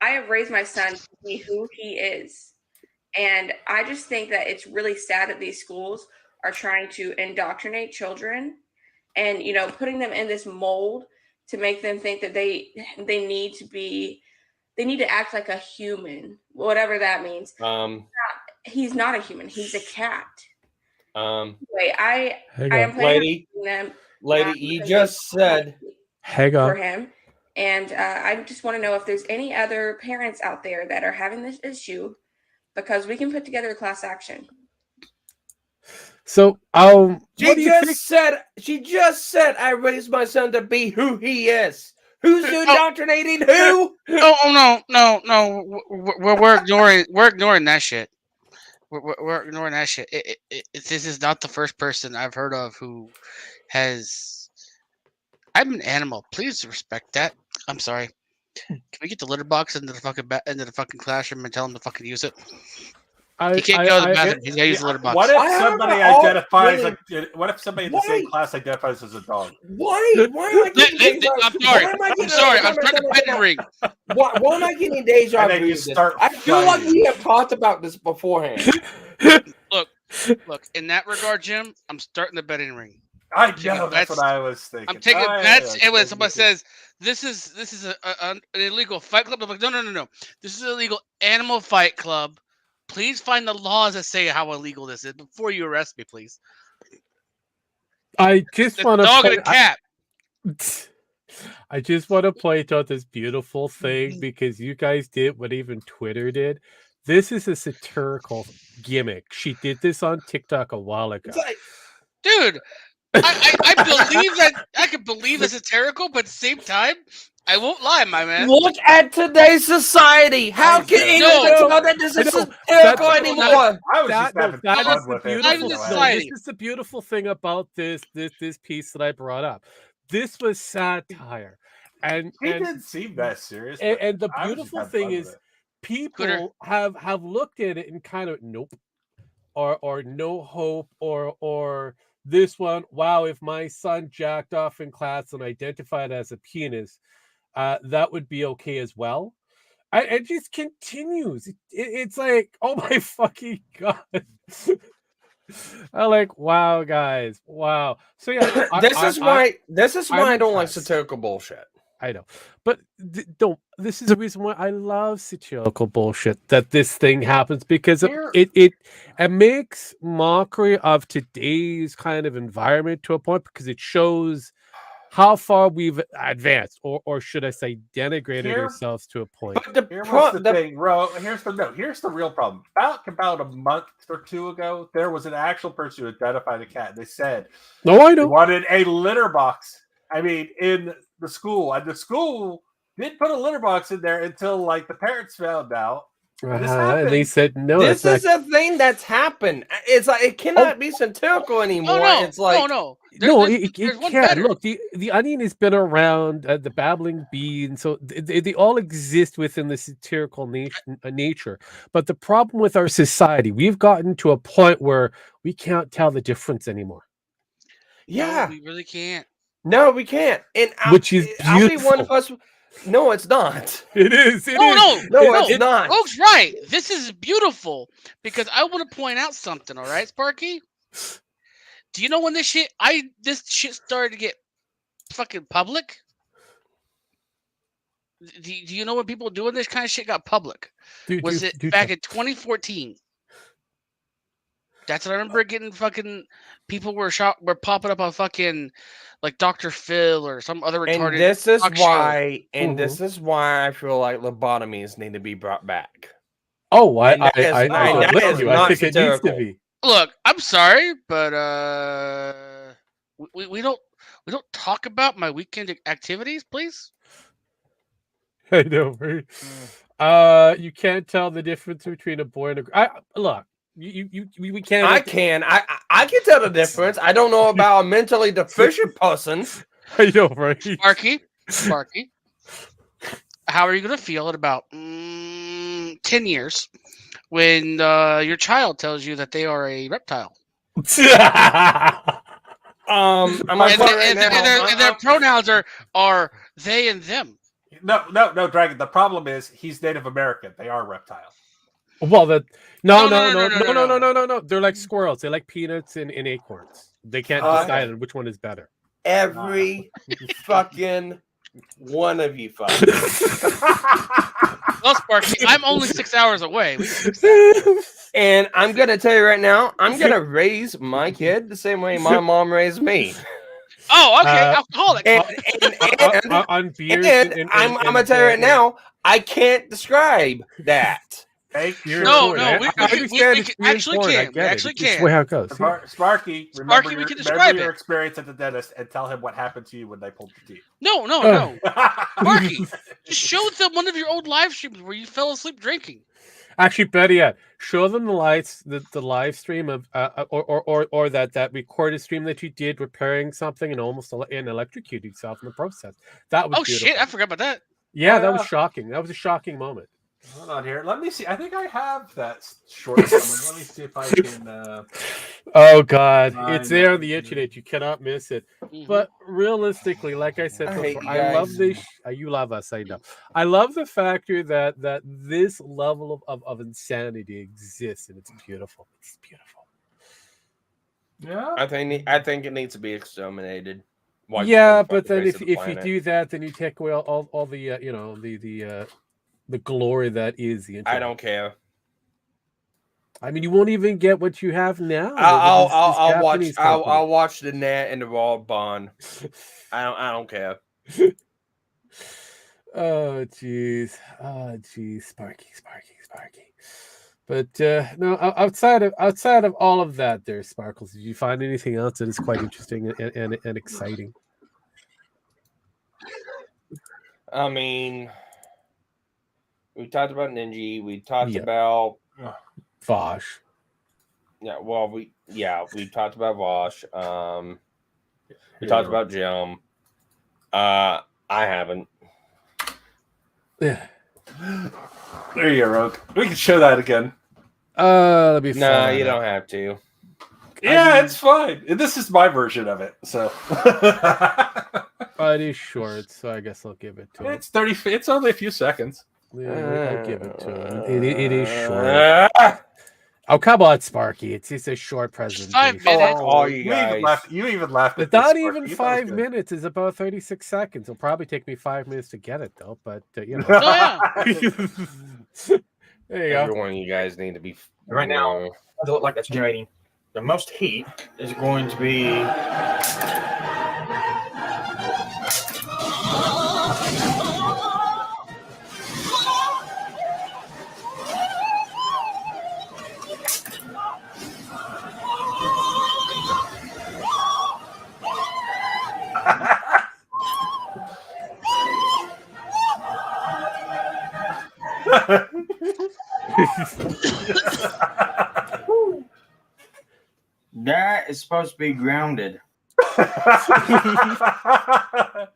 S6: I have raised my son to be who he is. And I just think that it's really sad that these schools are trying to indoctrinate children and, putting them in this mold to make them think that they need to act like a human, whatever that means. He's not a human. He's a cat. Anyway, I am planning on them.
S4: Lady, you just said
S6: for him. And I just want to know if there's any other parents out there that are having this issue, because we can put together a class action.
S3: So,
S4: she just said I raised my son to be who he is. Who's indoctrinating who?
S7: No. We're ignoring that shit. We're ignoring that shit. This is not the first person I've heard of who has. I'm an animal. Please respect that. I'm sorry. Can we get the litter box into the fucking classroom and tell them to fucking use it? He can't go to the bathroom. He's got to use the litter box.
S5: What if somebody identifies what if somebody in the same class identifies as a dog?
S8: Why am I getting deja vu?
S7: I'm sorry. I'm starting to petting ring.
S8: Why am I getting deja vu? I feel like we have talked about this beforehand.
S7: Look. In that regard, Jim, I'm starting the betting ring.
S5: I know. That's what I was thinking.
S7: I'm taking bets, and when somebody says this is an illegal fight club, I'm like, no. This is an illegal animal fight club. Please find the laws that say how illegal this is before you arrest me, please.
S3: I just want to
S7: dog and a cat.
S3: I just want to point out this beautiful thing because you guys did what even Twitter did. This is a satirical gimmick. She did this on TikTok a while ago.
S7: Dude, I believe that I can believe it's satirical, but at the same time, I won't lie, my man.
S8: Look at today's society. How can anyone tell that this is satirical anymore?
S5: I was just having fun with it.
S3: This is the beautiful thing about this piece that I brought up. This was satire, and
S5: he didn't seem that serious.
S3: And the beautiful thing is, people have looked at it and kind of nope, or no hope, or this one. Wow, if my son jacked off in class and identified as a penis, that would be okay as well. It just continues. It's like, oh my fucking god. I'm like, wow, guys, wow. So yeah,
S8: this is why I don't like satirical bullshit.
S3: I know, but don't. This is the reason why I love satirical bullshit. That this thing happens because it makes mockery of today's kind of environment to a point, because it shows how far we've advanced, or should I say, denigrated ourselves to a point.
S5: Here's the real problem. About a month or two ago, there was an actual person who identified a cat. They said,
S3: "No, I know."
S5: They wanted a litter box. I mean, in the school, and the school didn't put a litter box in there until like the parents found out.
S3: And they said, "No,
S8: this is a thing that's happened. It's like it cannot be satirical anymore." It's like
S3: it can. Look, the Onion has been around, the Babbling Bee, and so they all exist within the satirical nature. But the problem with our society, we've gotten to a point where we can't tell the difference anymore.
S8: Yeah,
S7: we really can't.
S8: No, we can't. And
S3: which is beautiful.
S8: I'll be one of us. No, it's not.
S3: It is.
S8: No, it's not.
S7: Folks, right. This is beautiful because I want to point out something. All right, Sparky. Do you know when this shit started to get fucking public? Do you know when people doing this kind of shit got public? Was it back in 2014? That's what I remember getting. Fucking people were popping up on fucking like Dr. Phil or some other retarded.
S8: And this is why. And this is why I feel like lobotomies need to be brought back.
S3: Oh, I think it needs to be.
S7: Look, I'm sorry, but we don't talk about my weekend activities, please.
S3: I know, right? You can't tell the difference between a boy and a girl. Look. We can't.
S8: I can tell the difference. I don't know about a mentally deficient person.
S3: I know, right?
S7: Sparky, how are you going to feel in about 10 years when your child tells you that they are a reptile?
S8: And
S7: their pronouns are they and them.
S5: No, Dragon. The problem is he's Native American. They are reptiles.
S3: Well, no. They're like squirrels. They like peanuts and acorns. They can't decide on which one is better.
S8: Every fucking one of you fuckers.
S7: Well, Sparky, I'm only 6 hours away.
S8: And I'm gonna tell you right now, I'm gonna raise my kid the same way my mom raised me.
S7: Oh, okay, alcoholic.
S3: On beers.
S8: I'm gonna tell you right now, I can't describe that.
S7: No, we actually can. We actually can.
S3: Way how it goes.
S5: Sparky, remember your experience at the dentist and tell him what happened to you when they pulled your teeth.
S7: No. Sparky, just show them one of your old live streams where you fell asleep drinking.
S3: Actually, better yet, show them the live stream of or that recorded stream that you did repairing something and almost electrocuted yourself in the process. That was beautiful.
S7: Shit, I forgot about that.
S3: Yeah, that was shocking. That was a shocking moment.
S5: Hold on here. Let me see. I think I have that short summary. Let me see if I can.
S3: Oh God, it's there on the internet. You cannot miss it.
S7: Mhm.
S3: But realistically, like I said
S8: I hate
S3: before,
S8: you
S3: I love
S8: guys.
S3: this. You love us, I know. I love the factor that this level of insanity exists, and it's beautiful. It's beautiful.
S5: Yeah.
S8: I think it needs to be exterminated.
S3: Yeah, but then if you do that, then you take away all the the glory that is the internet.
S8: I don't care.
S3: I mean, you won't even get what you have now.
S8: I'll watch the net and the raw bond. I don't care.
S3: Oh jeez, Sparky. But no, outside of all of that, there, Sparkles. Did you find anything else that is quite interesting and exciting?
S8: I mean, we talked about Ninja. We talked about
S3: Vosh.
S8: Yeah, well, we talked about Vosh. We talked about Jim. I haven't.
S3: Yeah.
S5: There you go, Rogue. We can show that again.
S3: That'd be fun.
S8: No, you don't have to.
S5: Yeah, it's fine. This is my version of it, so.
S3: It is short, so I guess I'll give it to him.
S5: It's 30. It's only a few seconds.
S3: Yeah, I'll give it to him. It is short. Oh, come on, Sparky. It's a short presentation.
S7: 5 minutes.
S8: Oh, you guys.
S5: You even laughed at
S3: It's not
S5: this,
S3: even
S5: Sparky.
S3: 5 minutes. It's about 36 seconds. It'll probably take me 5 minutes to get it, though. But, you know.
S7: Oh, yeah.
S3: There you
S8: Every
S3: go.
S8: one of you guys need to be.
S9: Right now, it doesn't look like that's generating the most heat. Is going to be. That is supposed to be grounded.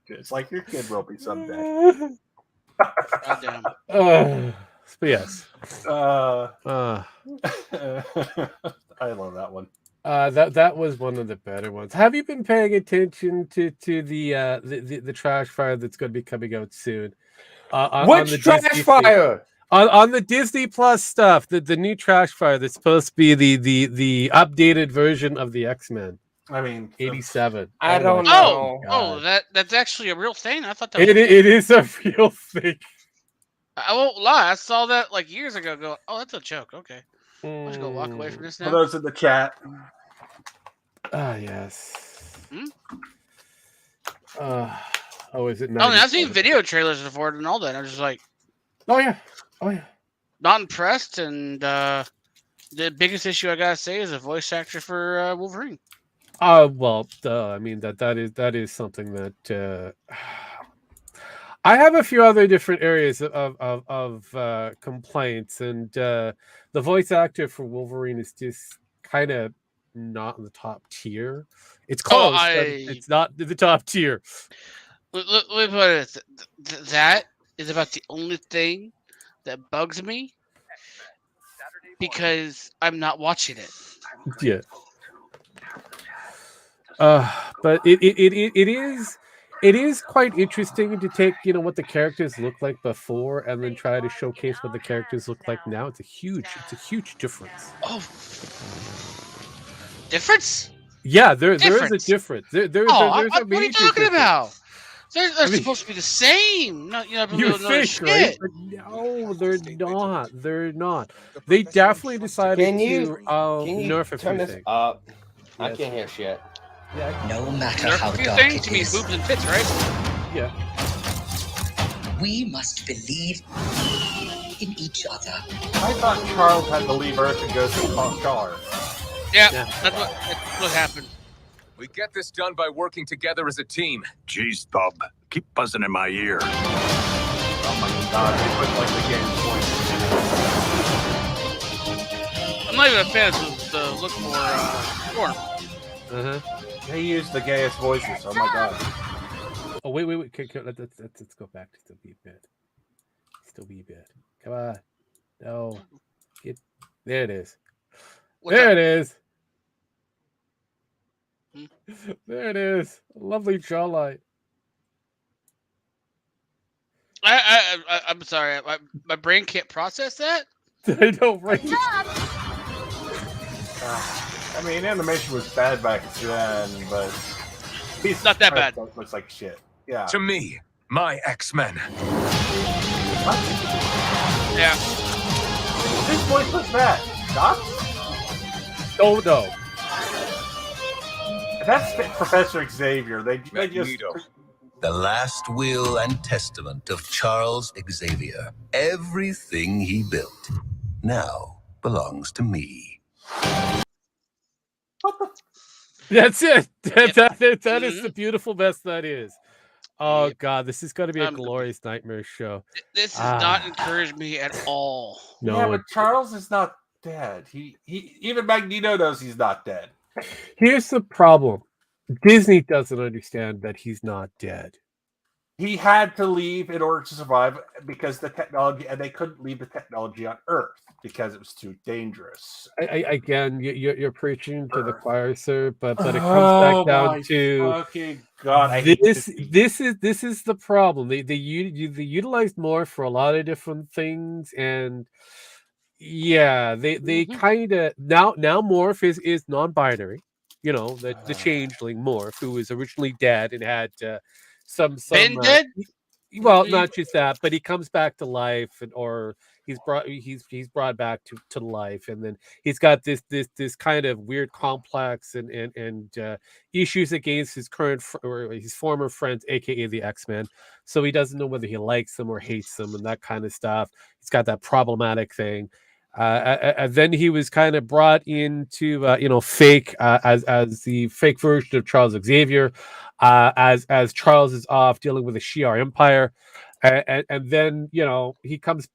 S5: It's like your kid will be someday.
S7: Goddamn.
S3: But yes.
S5: I love that one.
S3: That was one of the better ones. Have you been paying attention to the trash fire that's going to be coming out soon?
S8: Which trash fire?
S3: On the Disney Plus stuff, the new trash fire that's supposed to be the updated version of the X-Men.
S5: I mean,
S3: 87.
S8: I don't know.
S7: Oh, that's actually a real thing. I thought that
S3: it is a real thing.
S7: I won't lie. I saw that like years ago. Go, oh, that's a joke. Okay, I'm just gonna walk away from this now.
S5: For those in the chat.
S3: Ah, yes.
S7: Hmm?
S3: Is it?
S7: Oh, I've seen video trailers for it and all that. I'm just like,
S3: oh yeah,
S7: not impressed. And the biggest issue I gotta say is a voice actor for Wolverine.
S3: Well, I mean that is something that I have a few other different areas of complaints, and the voice actor for Wolverine is just kind of not in the top tier. It's close, but it's not the top tier.
S7: Let me put it. That is about the only thing that bugs me because I'm not watching it.
S3: Yeah. But it is quite interesting to take what the characters look like before and then try to showcase what the characters look like now. It's a huge difference.
S7: Oh, difference?
S3: Yeah, there is a difference. There's
S7: what
S3: a
S7: are you talking about? They're supposed to be the same.
S3: You think, right? But no, they're not. They're not. They definitely decided to nerf a
S8: turn
S3: few
S8: this
S3: things.
S8: up?
S3: Yes.
S8: I can't hear shit.
S3: Yeah.
S10: No matter
S7: Nerf
S10: how
S7: a few
S10: dark
S7: things
S10: it
S7: to me
S10: is,
S7: boobs and tits, right?
S3: Yeah.
S10: we must believe in each other.
S5: I thought Charles had to leave Earth and go to Char.
S7: Yeah, that's what happened.
S11: We get this done by working together as a team.
S12: Jeez, Bub, keep buzzing in my ear.
S5: Oh my god, they put like the game point.
S7: I'm not even a fan of the look for Storm.
S5: They use the gayest voices. Oh my god.
S3: Oh wait. Let's go back to still be a bit. Come on. No. There it is.
S7: What's
S3: there
S7: up?
S3: it is.
S7: Hmm?
S3: There it is. Lovely jawline.
S7: I'm sorry. My brain can't process that.
S3: I know, right?
S5: I mean, animation was bad back then, but
S7: It's not that bad.
S5: Looks like shit. Yeah.
S11: To me, my X-Men.
S5: What?
S7: Yeah.
S5: Whose voice was that? Doc?
S3: Oh no.
S5: That's Professor Xavier. They just.
S11: Magneto.
S13: The last will and testament of Charles Xavier. Everything he built now belongs to me.
S3: That's it. That is the beautiful mess that is. Oh God, this is going to be a glorious nightmare show.
S7: This does not encourage me at all.
S3: No,
S5: Yeah, but Charles is not dead. He even Magneto knows he's not dead.
S3: Here's the problem. Disney doesn't understand that he's not dead.
S5: He had to leave in order to survive because the technology, and they couldn't leave the technology on Earth because it was too dangerous.
S3: Again, you're preaching to the choir, sir, but it comes back down to
S5: fucking God.
S3: This is the problem. They utilized Morph for a lot of different things, and yeah, they kind of now Morph is non-binary. You know, the changeling Morph, who was originally dead and had some
S7: been dead.
S3: Well, not just that, but he comes back to life, or he's brought back to life, and then he's got this kind of weird complex and issues against his current or his former friends, aka the X-Men. So he doesn't know whether he likes them or hates them, and that kind of stuff. He's got that problematic thing. And then he was kind of brought into fake as the fake version of Charles Xavier, as Charles is off dealing with the Shi'ar Empire, and then he comes,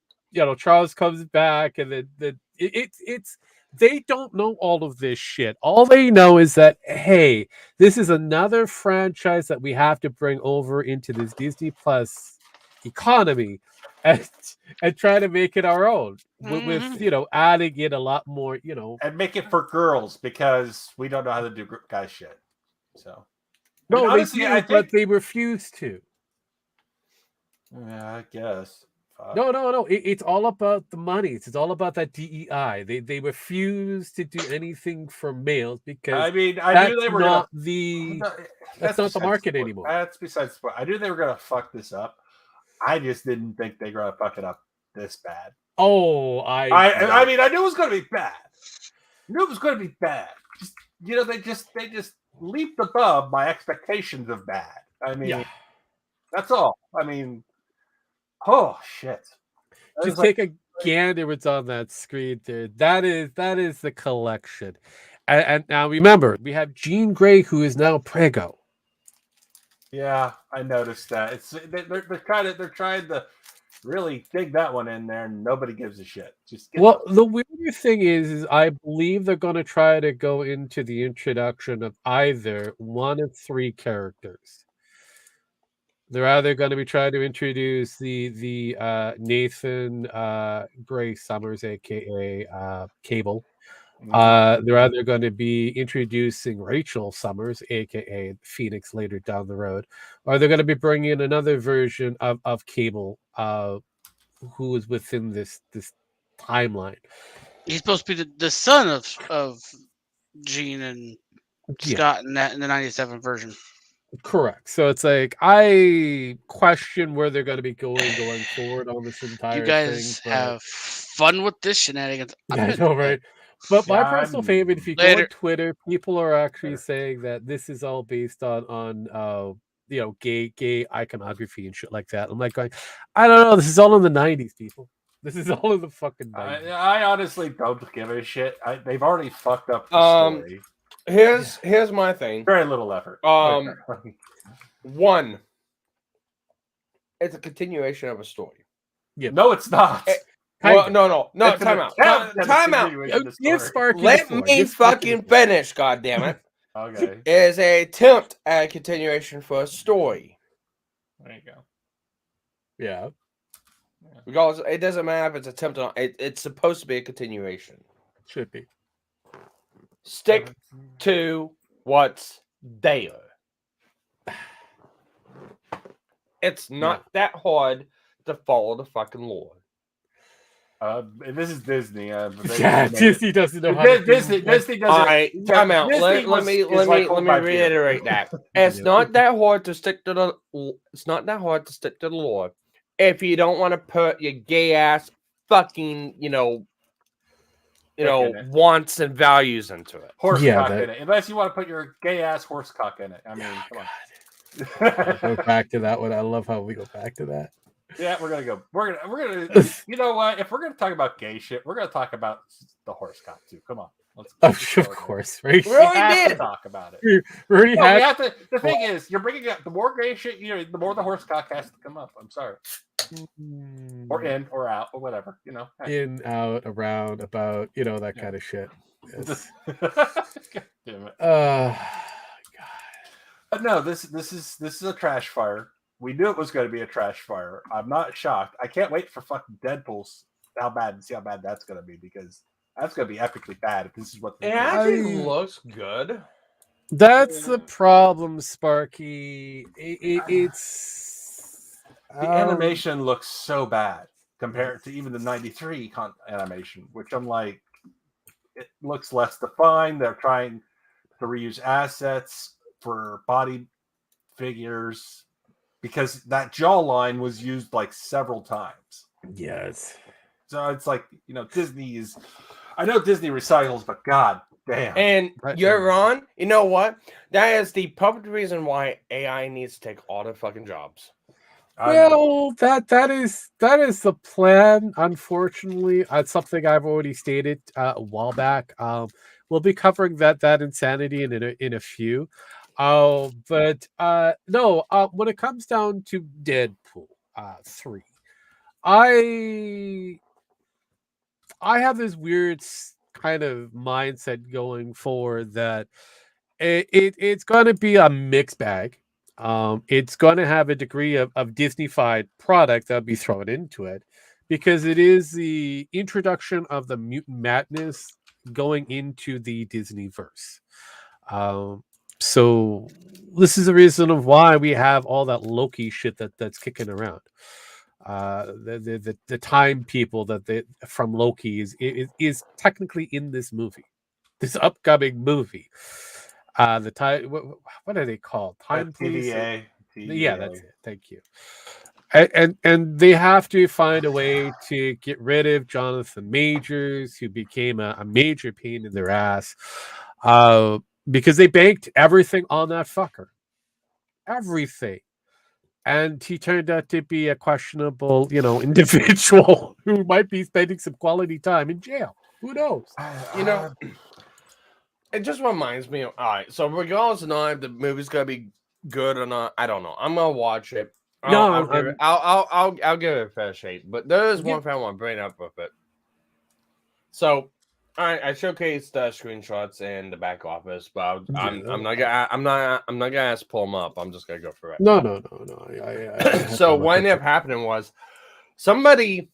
S3: Charles comes back, and then it's they don't know all of this shit. All they know is that, hey, this is another franchise that we have to bring over into this Disney Plus economy and try to make it our own with adding in a lot more,
S5: and make it for girls because we don't know how to do guy shit. So
S3: no,
S5: honestly,
S3: they do, but they refuse to.
S5: Yeah, I guess.
S3: No. It's all about the money. It's all about that DEI. They refuse to do anything for males because
S5: I knew they were
S3: not
S5: that's
S3: not the market anymore.
S5: That's besides the point. I knew they were gonna fuck this up. I just didn't think they were gonna fuck it up this bad.
S3: Oh,
S5: I mean, I knew it was gonna be bad. I knew it was gonna be bad. Just, they just leaped above my expectations of bad. I mean, that's all. I mean, oh shit!
S3: Just take a gander what's on that screen there. That is the collection. And now remember, we have Jean Grey, who is now Prego.
S5: Yeah, I noticed that. They're trying to really dig that one in there, and nobody gives a shit.
S3: The weirder thing is I believe they're going to try to go into the introduction of either one of three characters. They're either going to be trying to introduce the Nathan Gray Summers, aka Cable. They're either going to be introducing Rachel Summers, aka Phoenix, later down the road, or they're going to be bringing in another version of Cable, who is within this timeline.
S7: He's supposed to be the son of Jean and Scott in the 97 version.
S3: Correct. So it's like I question where they're going to be going forward on this entire thing.
S7: You guys have fun with this shenanigans.
S3: I know, right? But my personal favorite, if you go on Twitter, people are actually saying that this is all based on gay iconography and shit like that. I'm like going, I don't know. This is all in the 90s, people. This is all in the fucking 90s.
S5: I honestly don't give a shit. They've already fucked up the story.
S8: Here's my thing.
S5: Very little effort.
S8: One, it's a continuation of a story.
S3: Yeah.
S5: No, it's not.
S8: No. Time out. Time out. Let me fucking finish. God damn it.
S5: Okay.
S8: Is a attempt at a continuation for a story.
S5: There you go.
S3: Yeah.
S4: Regardless, it doesn't matter if it's attempted on. It's supposed to be a continuation.
S3: Should be.
S4: Stick to what's there. It's not that hard to follow the fucking lore.
S5: This is Disney.
S3: Disney doesn't know how to
S5: Disney doesn't.
S4: All right, time out. Let me reiterate that. It's not that hard to stick to the. It's not that hard to stick to the lore if you don't want to put your gay ass fucking wants and values into it.
S5: Horsecock in it, unless you want to put your gay ass horsecock in it. I mean, come on.
S3: Go back to that one. I love how we go back to that.
S5: Yeah, we're gonna. You know what? If we're gonna talk about gay shit, we're gonna talk about the horsecock too. Come on,
S3: of course, right?
S5: We have to talk about it.
S3: We already have.
S5: The thing is, you're bringing up the more gay shit. The more the horsecock has to come up. I'm sorry. Or in or out or whatever.
S3: In, out, around, about. That kind of shit. Yes.
S5: God damn it.
S3: God.
S5: But no, this is a trash fire. We knew it was going to be a trash fire. I'm not shocked. I can't wait for fucking Deadpool's see how bad that's going to be, because that's going to be epically bad if this is what.
S4: It actually looks good.
S3: That's the problem, Sparky. It's
S5: the animation looks so bad compared to even the '93 animation, which I'm like, it looks less defined. They're trying to reuse assets for body figures, because that jawline was used like several times.
S3: Yes.
S5: So it's like, Disney is. I know Disney recycles, but god damn.
S4: And you're wrong. You know what? That is the perfect reason why AI needs to take all the fucking jobs.
S3: Well, that is the plan. Unfortunately, it's something I've already stated a while back. We'll be covering that insanity in a few. But no. When it comes down to Deadpool 3, I have this weird kind of mindset going forward that it's going to be a mixed bag. It's going to have a degree of Disney-fied product that'll be thrown into it, because it is the introduction of the mutant madness going into the Disneyverse. So this is the reason of why we have all that Loki shit that's kicking around. The time people from Loki is technically in this movie, this upcoming movie. The time, what are they called? Time police.
S5: TVA.
S3: Yeah, that's it. Thank you. And they have to find a way to get rid of Jonathan Majors, who became a major pain in their ass, because they banked everything on that fucker. Everything. And he turned out to be a questionable, individual who might be spending some quality time in jail. Who knows?
S4: It just reminds me of, all right, so regardless of not if the movie's gonna be good or not, I don't know. I'm gonna watch it. I'll give it a fair shake. But there is one thing I want to bring up with it. So I showcased screenshots in the back office, but I'm not gonna ask to pull them up. I'm just gonna go for it.
S3: No.
S4: So what ended up happening was somebody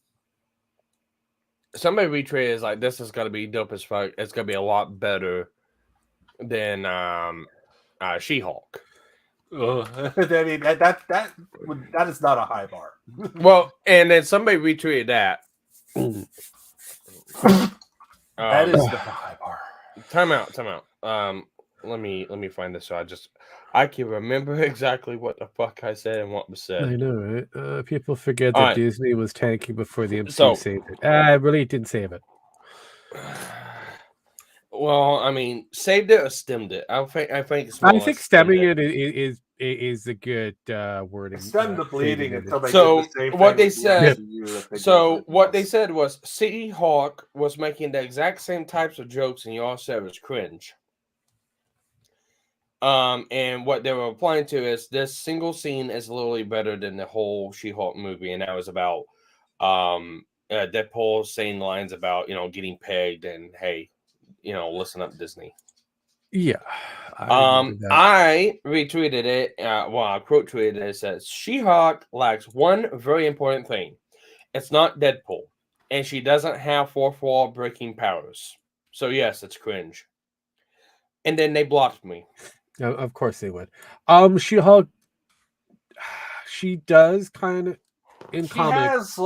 S4: retweeted is like, this is gonna be dope as fuck. It's gonna be a lot better than She-Hulk.
S5: I mean, that is not a high bar.
S4: Well, and then somebody retweeted that.
S5: That is the high bar.
S4: Time out. Let me find this. So I can remember exactly what the fuck I said and what was said.
S3: I know, right? People forget that Disney was tanking before the MCU saved it. I really didn't save it.
S4: Well, I mean, saved it or stemmed it. I think
S3: stemming it is a good wording.
S5: Stem the bleeding until they
S4: so
S5: get the same
S4: what they
S5: thing
S4: said.
S5: with
S4: So what they said was She-Hulk was making the exact same types of jokes, and you all said it was cringe. And what they were replying to is this single scene is literally better than the whole She-Hulk movie, and that was about Deadpool saying lines about getting pegged and hey, listen up, Disney.
S3: Yeah.
S4: I retweeted it. I quote tweeted it. It says She-Hulk lacks one very important thing. It's not Deadpool. And she doesn't have fourth wall breaking powers. So yes, it's cringe. And then they blocked me.
S3: Of course they would. She-Hulk, she does kind of in comics.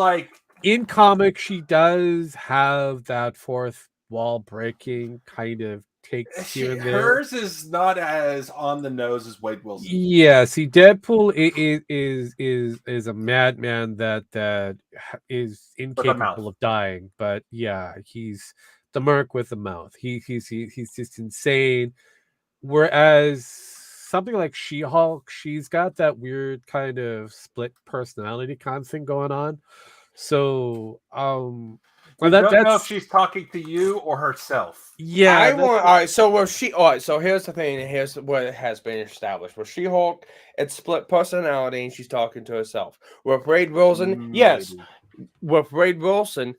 S3: In comics, she does have that fourth wall breaking kind of takes here and there.
S5: Hers is not as on the nose as Wade Wilson.
S3: Yeah, see, Deadpool is a madman that is incapable of dying. But yeah, he's the merc with the mouth. He's just insane. Whereas something like She-Hulk, she's got that weird kind of split personality kind of thing going on. So,
S5: I don't know if she's talking to you or herself.
S3: Yeah.
S4: All right. So so here's the thing. Here's what has been established. With She-Hulk, it's split personality, and she's talking to herself. With Wade Wilson, yes. With Wade Wilson,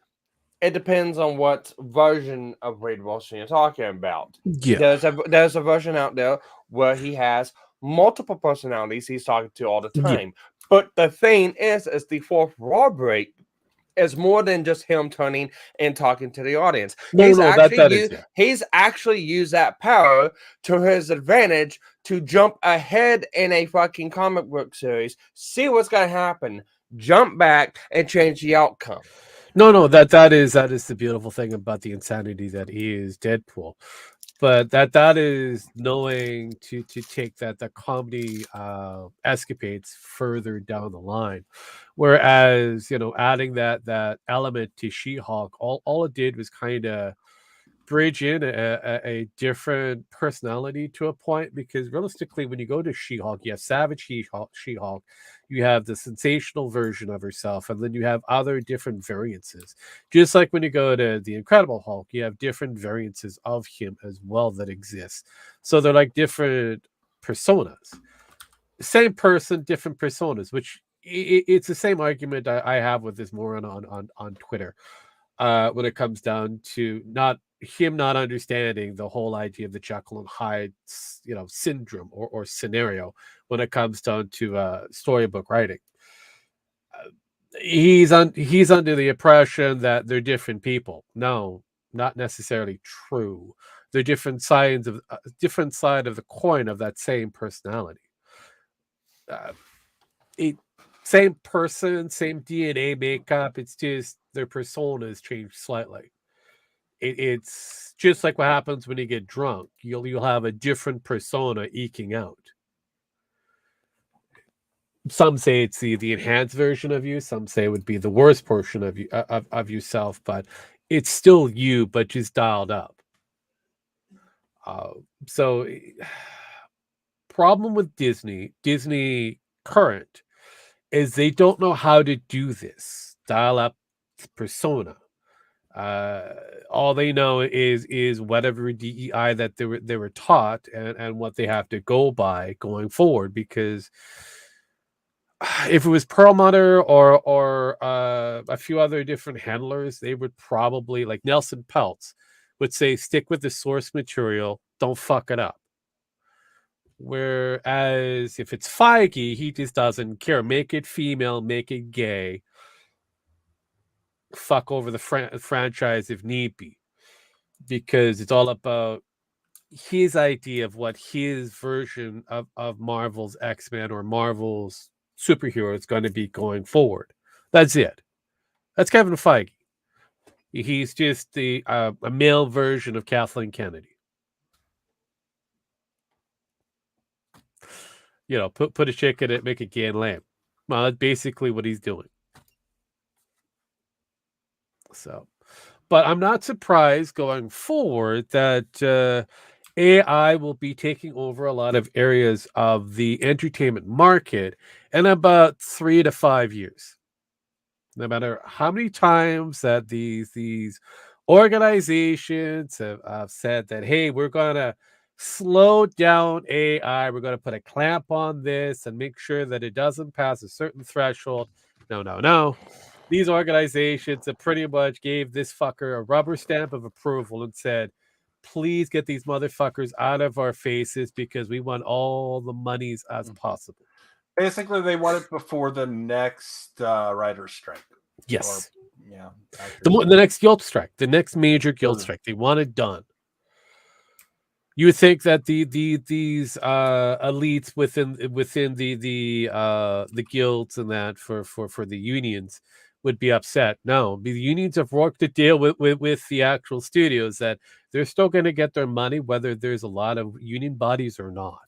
S4: it depends on what version of Wade Wilson you're talking about.
S3: Yeah.
S4: There's a version out there where he has multiple personalities he's talking to all the time.
S3: Yeah.
S4: But the thing is the fourth wall break is more than just him turning and talking to the audience. He's actually used that power to his advantage to jump ahead in a fucking comic book series, see what's going to happen, jump back, and change the outcome.
S3: No, that is the beautiful thing about the insanity that is Deadpool. But that is knowing to take the comedy escapades further down the line. Whereas, adding that element to She-Hulk, all it did was kind of bridge in a different personality to a point, because realistically, when you go to She-Hulk, you have Savage She-Hulk, you have the sensational version of herself, and then you have other different variances. Just like when you go to the Incredible Hulk, you have different variances of him as well that exist. So they're like different personas. Same person, different personas, which it's the same argument I have with this moron on Twitter when it comes down to not understanding the whole idea of the Jekyll and Hyde, syndrome or scenario when it comes down to storybook writing. He's under the impression that they're different people. No, not necessarily true. They're different sides of different side of the coin of that same personality. Same person, same DNA makeup. It's just their personas changed slightly. It's just like what happens when you get drunk. You'll have a different persona eking out. Some say it's the enhanced version of you. Some say it would be the worst portion of you of yourself, but it's still you, but just dialed up. So, problem with Disney current, is they don't know how to do this. Dial up persona. All they know is whatever DEI that they were taught and what they have to go by going forward. Because if it was Perlmutter or a few other different handlers, they would probably, like Nelson Peltz, would say, stick with the source material, don't fuck it up. Whereas if it's Feige, he just doesn't care. Make it female, make it gay. Fuck over the franchise if need be. Because it's all about his idea of what his version of Marvel's X-Men or Marvel's superhero is going to be going forward. That's it. That's Kevin Feige. He's just a male version of Kathleen Kennedy. Put a chick in it, make it gay and lame. Well, that's basically what he's doing. So, but I'm not surprised going forward that AI will be taking over a lot of areas of the entertainment market in about 3 to 5 years. No matter how many times that these organizations have said that, hey, we're going to slow down AI, we're going to put a clamp on this and make sure that it doesn't pass a certain threshold. No. These organizations that pretty much gave this fucker a rubber stamp of approval and said, please get these motherfuckers out of our faces because we want all the monies as possible.
S5: Basically, they want it before the next writer's strike.
S3: Yes.
S5: Or, yeah.
S3: The next guild strike, the next major guild strike, they want it done. You would think that these elites within the guilds and that for the unions would be upset. No, the unions have worked a deal with the actual studios that they're still going to get their money whether there's a lot of union bodies or not.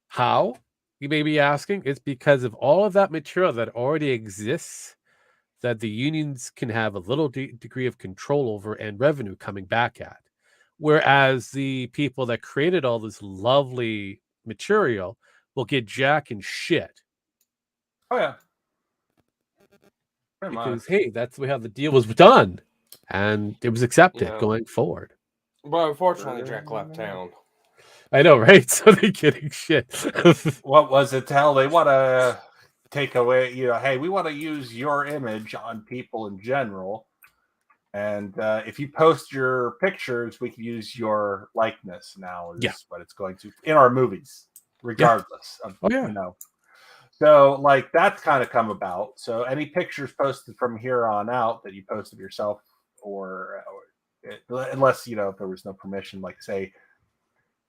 S3: How? You may be asking. It's because of all of that material that already exists that the unions can have a little degree of control over and revenue coming back at. Whereas the people that created all this lovely material will get jack and shit.
S5: Oh, yeah.
S3: Because, hey, that's how the deal was done. And it was accepted going forward.
S4: But unfortunately, Jack left town.
S3: I know, right? So they're getting shit.
S5: What was it? They want to take away, hey, we want to use your image on people in general. And if you post your pictures, we can use your likeness now. Is what it's going to in our movies, regardless of So like that's kind of come about. So any pictures posted from here on out that you post of yourself, or unless if there was no permission, like say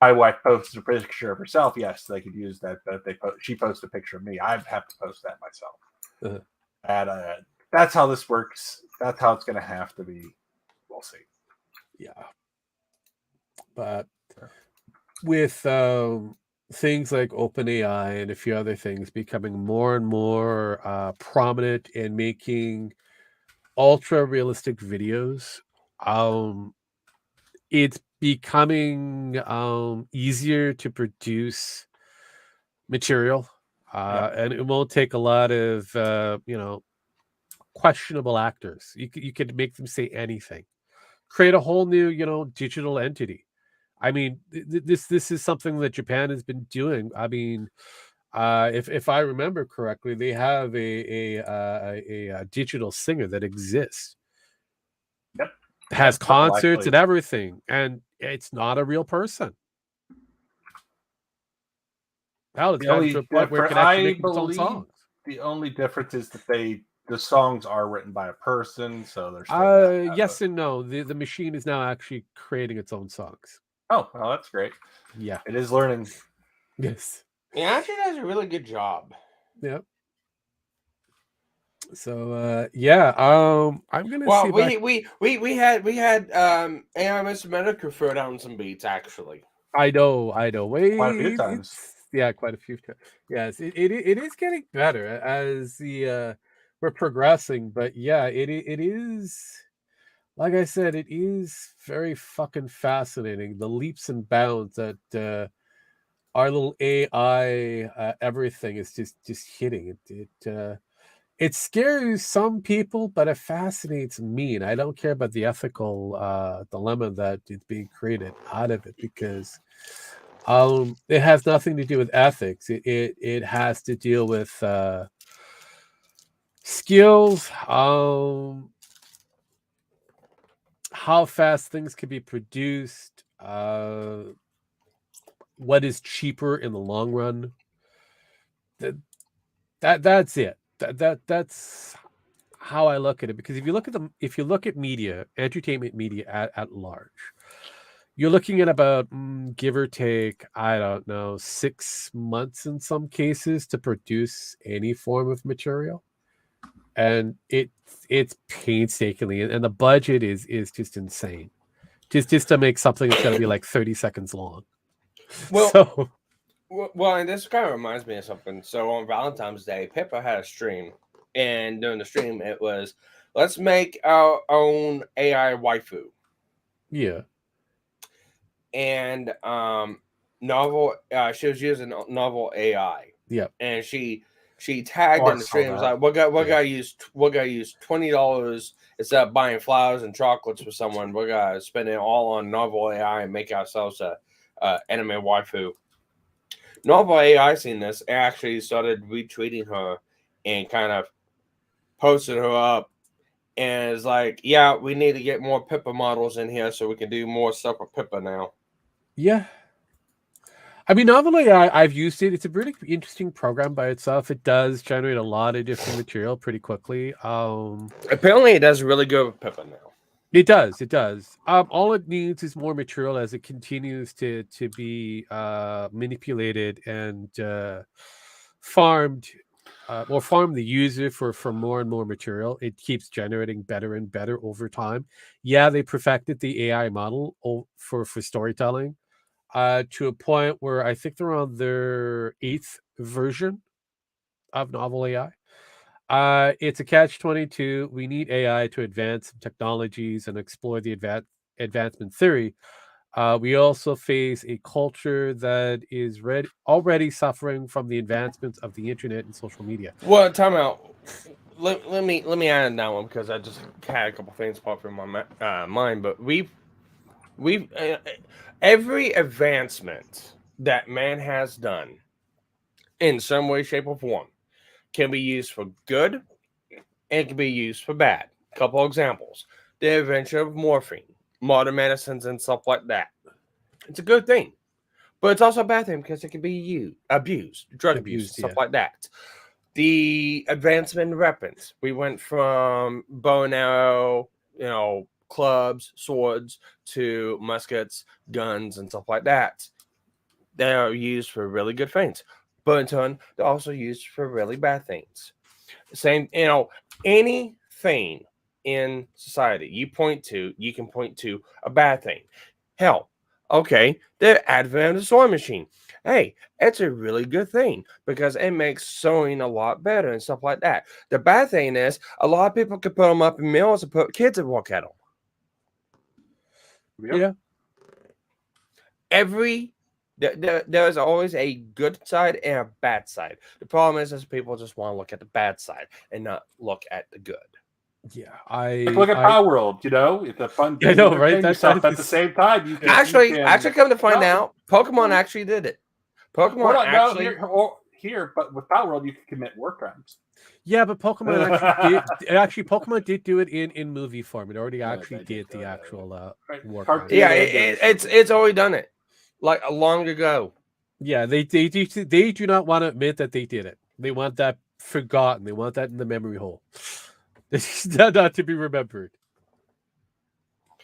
S5: my wife posted a picture of herself, yes, they could use that. But she posted a picture of me, I'd have to post that myself. And that's how this works. That's how it's going to have to be. We'll see.
S3: Yeah. But with things like OpenAI and a few other things becoming more and more prominent in making ultra realistic videos, it's becoming easier to produce material, and it won't take a lot of questionable actors. You could make them say anything, create a whole new digital entity. I mean, this is something that Japan has been doing. I mean, if I remember correctly, they have a digital singer that exists.
S5: Yep,
S3: has concerts and everything, and it's not a real person. Hell, it's gotten to a point where it can actually make its own songs.
S5: The only difference is that the songs are written by a person, so there's
S3: yes and no. The machine is now actually creating its own songs.
S5: Oh, well, that's great.
S3: Yeah,
S5: it is learning.
S3: Yes,
S4: it actually does a really good job.
S3: Yep. So I'm gonna see.
S4: We had AI Mr. Medical throw down some beats actually.
S3: I know.
S5: Quite a few times.
S3: Quite a few times. Yes, it is getting better as we're progressing. But yeah, it is. Like I said, it is very fucking fascinating. The leaps and bounds that our little AI everything is just hitting it. It scares some people, but it fascinates me, and I don't care about the ethical dilemma that is being created out of it, because it has nothing to do with ethics. It has to deal with skills, how fast things can be produced, what is cheaper in the long run. That's it. That's how I look at it, because if you look at media, entertainment media at large, you're looking at about give or take, I don't know, 6 months in some cases to produce any form of material, and it's painstakingly, and the budget is just insane, just to make something that's going to be like 30 seconds long.
S4: Well, and this kind of reminds me of something. So on Valentine's Day, Pippa had a stream, and during the stream, it was, let's make our own AI waifu.
S3: Yeah.
S4: And novel, she was using novel AI.
S3: Yeah.
S4: And she tagged in the stream, was like, what guy used $20 instead of buying flowers and chocolates for someone. We're gonna spend it all on novel AI and make ourselves a anime waifu. Novel AI seen this, actually started retweeting her and kind of posted her up, and it's like, yeah, we need to get more Pippa models in here so we can do more stuff with Pippa now.
S3: Yeah. I mean, Novel AI, I've used it. It's a really interesting program by itself. It does generate a lot of different material pretty quickly.
S8: Apparently, it does really good with Pippa now.
S3: It does. It does. All it needs is more material as it continues to be manipulated and farmed, or farm the user for more and more material. It keeps generating better and better over time. Yeah, they perfected the AI model for storytelling to a point where I think they're on their 8th version of Novel AI. It's a catch-22. We need AI to advance technologies and explore the advancement theory. We also face a culture that is already suffering from the advancements of the internet and social media.
S8: Well, time out. Let me add in that one because I just had a couple things pop in my mind. But we've every advancement that man has done in some way, shape, or form can be used for good and can be used for bad. Couple examples: the invention of morphine, modern medicines, and stuff like that. It's a good thing, but it's also a bad thing because it can be abused, drug abuse, and stuff like that. The advancement in weapons. We went from bow and arrow, clubs, swords, to muskets, guns, and stuff like that. They are used for really good things, but in turn, they're also used for really bad things. Same, anything in society you can point to a bad thing. Hell, okay, the advent of the sewing machine. Hey, it's a really good thing because it makes sewing a lot better and stuff like that. The bad thing is a lot of people could put them up in mills and put kids that walk at them.
S3: Yeah.
S8: There's always a good side and a bad side. The problem is people just want to look at the bad side and not look at the good.
S3: Yeah,
S5: look at Power World. It's a fun thing.
S3: I know, right?
S5: That's at the same time. You can
S8: actually come to find out, Pokemon actually did it. Pokemon
S5: here, but with Power World, you can commit war crimes.
S3: Yeah, but Pokemon Pokemon did do it in movie form. It already actually did the actual war crimes.
S8: Yeah, it's already done it like long ago.
S3: Yeah, they do not want to admit that they did it. They want that forgotten. They want that in the memory hole. It's not to be remembered.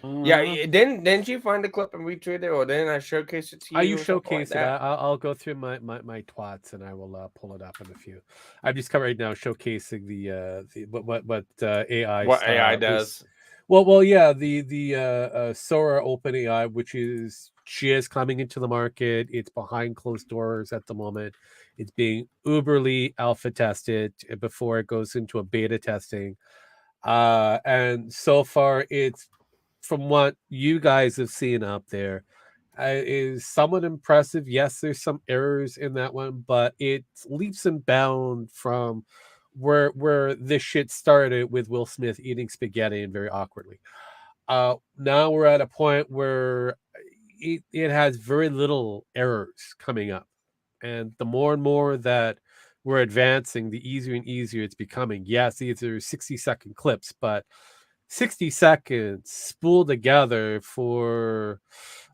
S8: Yeah, didn't you find the clip and retweet it, or didn't I showcase it to you?
S3: You showcase it. I'll go through my twats and I will pull it up in a few. I'm just right now showcasing the what AI.
S8: What AI does.
S3: Well, yeah, the Sora Open AI, which is just coming into the market. It's behind closed doors at the moment. It's being uberly alpha tested before it goes into a beta testing. And so far, it's from what you guys have seen up there, is somewhat impressive. Yes, there's some errors in that one, but it's leaps and bounds from where this shit started with Will Smith eating spaghetti and very awkwardly. Now we're at a point where it has very little errors coming up, and the more and more that we're advancing, the easier and easier it's becoming. Yes, these are 60-second clips, but 60 seconds spooled together for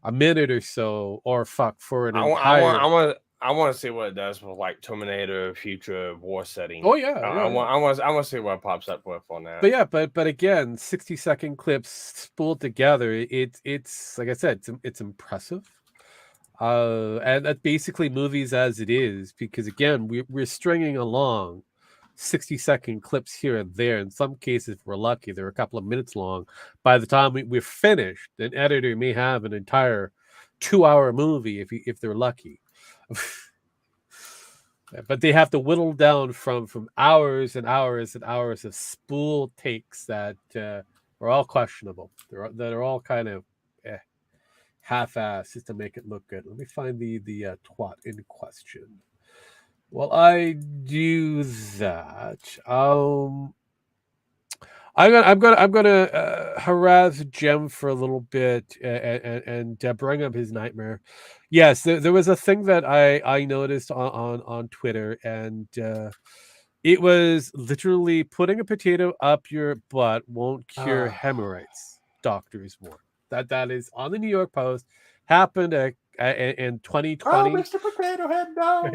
S3: a minute or so, or for an entire.
S8: I want to see what it does with like Terminator Future War setting.
S3: Oh yeah,
S8: I want to see what pops up with on that.
S3: But yeah, but again, 60-second clips spooled together. It's like I said, it's impressive. And that's basically movies as it is, because again, we're stringing along 60-second clips here and there. In some cases, if we're lucky, they're a couple of minutes long. By the time we're finished, an editor may have an entire 2-hour movie if they're lucky. But they have to whittle down from hours and hours and hours of spool takes that are all questionable. That are all kind of half-assed just to make it look good. Let me find the twat in question. Well, I do that. I'm gonna harass Jem for a little bit and bring up his nightmare. Yes, there was a thing that I noticed on Twitter, and it was literally putting a potato up your butt won't cure hemorrhoids. Doctors warn that is on the New York Post. Happened a in 2020.
S5: Oh, Mr. Potato Head, no.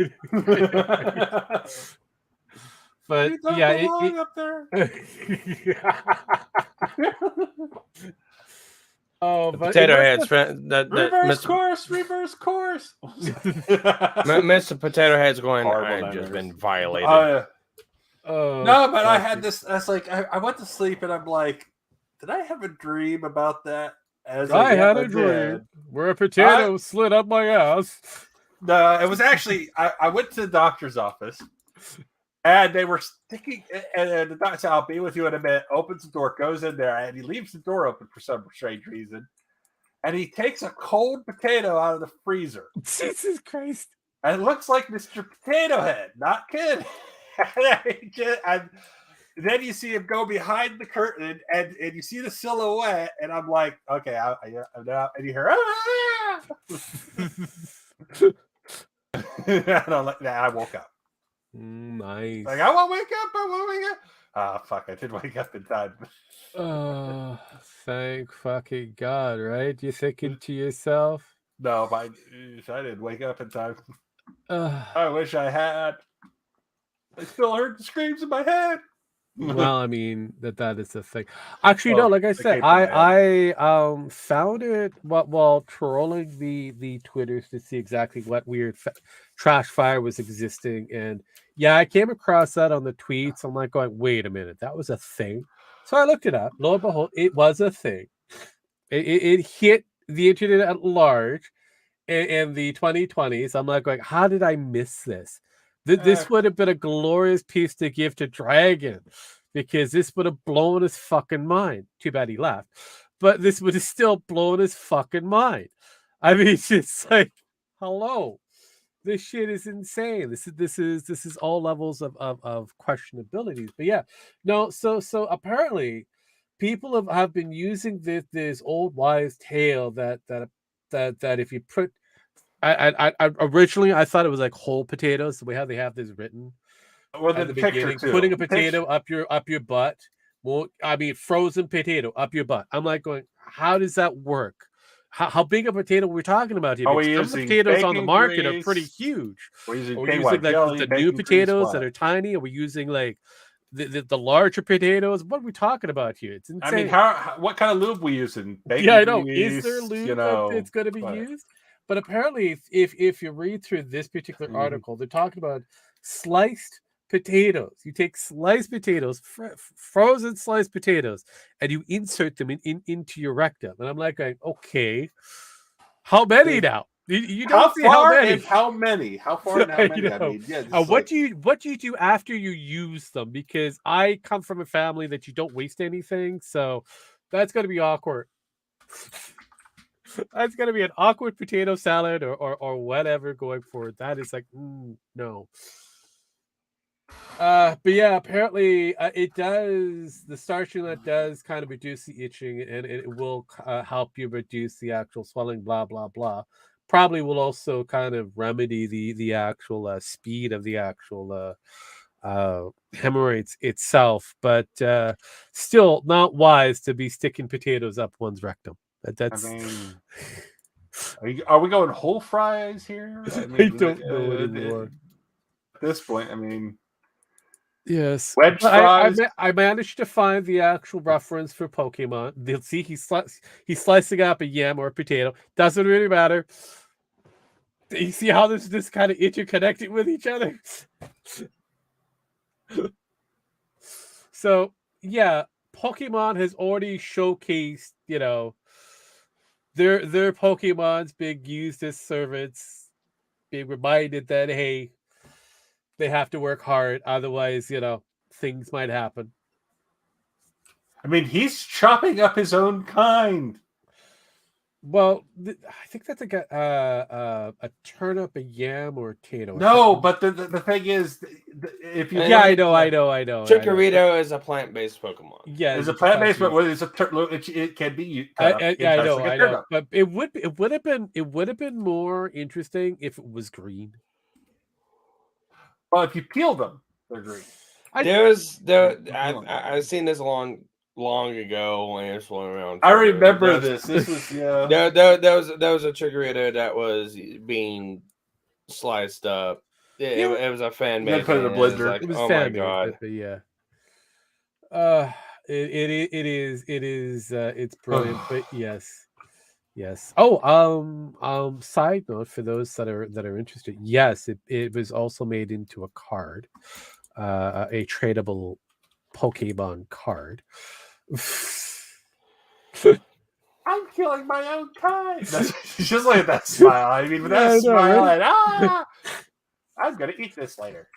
S3: But
S5: you don't
S3: yeah,
S5: belong up there.
S3: Oh,
S8: the
S3: but
S8: Potato Head's friend.
S5: Reverse course.
S8: Mr. Potato Head's going. I've just been violated.
S5: No, but I had this. I was like, I went to sleep and I'm like, did I have a dream about that?
S3: I had a dream where a potato slid up my ass.
S5: No, it was actually I went to the doctor's office and they were sticking, and the doctor said, "I'll be with you in a minute." Opens the door, goes in there, and he leaves the door open for some strange reason. And he takes a cold potato out of the freezer.
S3: Jesus Christ!
S5: And it looks like Mr. Potato Head, not kid. And then you see him go behind the curtain, and you see the silhouette, and I'm like, okay, I'm out, and you hear, ah! And I'm like, nah, I woke up.
S3: Nice.
S5: Like, I want to wake up. Ah, fuck, I did wake up in time.
S3: Oh, thank fucking God, right? You thinking to yourself?
S5: No, I didn't wake up in time. I wish I had. I still heard the screams in my head.
S3: Well, I mean that is the thing. Actually, no, like I said, I found it while trolling the Twitters to see exactly what weird trash fire was existing, and yeah, I came across that on the tweets. I'm like going, wait a minute, that was a thing. So I looked it up. Lo and behold, it was a thing. It hit the internet at large in the 2020s. I'm like going, how did I miss this? This would have been a glorious piece to give to Dragon, because this would have blown his fucking mind. Too bad he left, but this would have still blown his fucking mind. I mean, it's just like, hello, this shit is insane. This is all levels of questionabilities. But yeah, no. So apparently, people have been using this old wives' tale that if you put I originally I thought it was like whole potatoes, the way how they have this written.
S5: Well, the beginning,
S3: putting a potato up your butt. Well, I mean, frozen potato up your butt. I'm like going, how does that work? How big a potato we're talking about here? Some of the potatoes on the market are pretty huge.
S5: We're using
S3: like the new potatoes that are tiny. Are we using like the larger potatoes? What are we talking about here? It's insane.
S5: I mean, what kind of lube we using?
S3: Yeah, I know. Is there lube that's going to be used? But apparently, if you read through this particular article, they're talking about sliced potatoes. You take sliced potatoes, frozen sliced potatoes, and you insert them into your rectum. And I'm like, okay, how many now? You don't see how many.
S5: How many? How far and how many? I mean, yeah,
S3: what do you do after you use them? Because I come from a family that you don't waste anything, so that's going to be awkward. That's gonna be an awkward potato salad or whatever going forward. That is like no. But yeah, apparently it does. The starching that does kind of reduce the itching, and it will help you reduce the actual swelling. Blah blah blah. Probably will also kind of remedy the actual speed of the actual hemorrhoids itself, but still not wise to be sticking potatoes up one's rectum. That's.
S5: I mean, are we going whole fries here? I
S3: I don't know anymore.
S5: At this point, I mean,
S3: yes.
S5: Wedge fries.
S3: I managed to find the actual reference for Pokemon. They'll see he's slicing up a yam or a potato. Doesn't really matter. You see how this kind of interconnected with each other. So yeah, Pokemon has already showcased, their Pokemon's being used as servants, being reminded that, hey, they have to work hard, otherwise, things might happen.
S5: I mean, he's chopping up his own kind.
S3: Well, I think that's a turnip, a yam, or a potato.
S5: No, but the thing is, if you
S3: I know.
S8: Chikorita is a plant-based Pokemon.
S3: Yeah,
S5: it's a plant-based, but it can be.
S3: I know, but it would have been more interesting if it was green.
S5: Well, if you peel them, they're green.
S8: I've seen this along long ago when it was floating around.
S5: I remember this. This was
S8: that was a Chikorita that was being sliced up. It was a fan made.
S5: Put it in a blender.
S8: Like,
S3: It was
S8: oh
S3: fan
S8: my god!
S3: but yeah. It's brilliant. But yes. Side note for those that are interested. Yes, it was also made into a card, a tradable Pokemon card.
S5: I'm killing my own kind. She's just like that smile. I mean, with that smile, right? I'm gonna eat this later.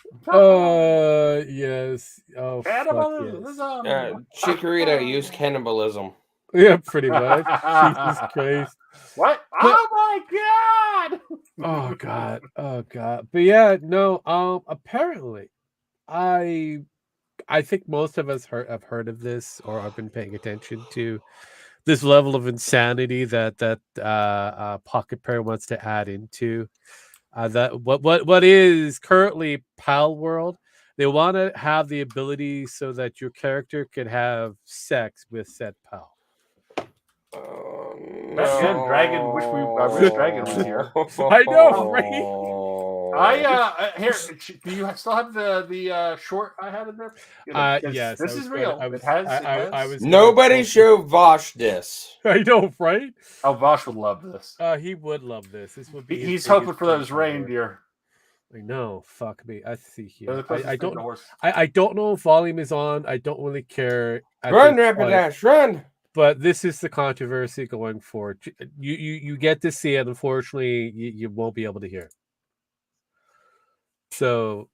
S3: Yes. Oh,
S5: cannibalism.
S3: Yes.
S8: Chikorita used cannibalism.
S3: Yeah, pretty much. Jesus Christ.
S5: What? Oh my god!
S3: Oh god. But yeah, no. Apparently, I think most of us have heard of this or have been paying attention to this level of insanity that Pocket Pair wants to add into that what is currently Pal World. They want to have the ability so that your character can have sex with said pal.
S5: Again, Dragon. Wish Dragon was here.
S3: I know, right?
S5: Here. Do you still have the short I had in there?
S3: Yes.
S5: This is real.
S3: I was.
S8: Nobody show Vosh this.
S3: I know, right?
S5: Oh, Vosh would love this.
S3: He would love this. This would be.
S5: He's hoping for those reindeer.
S3: I know. Fuck me. I see here.
S5: I don't.
S3: I don't know if volume is on. I don't really care.
S8: Run, Rapidash, run!
S3: But this is the controversy going forward. You get to see it. Unfortunately, you won't be able to hear. So,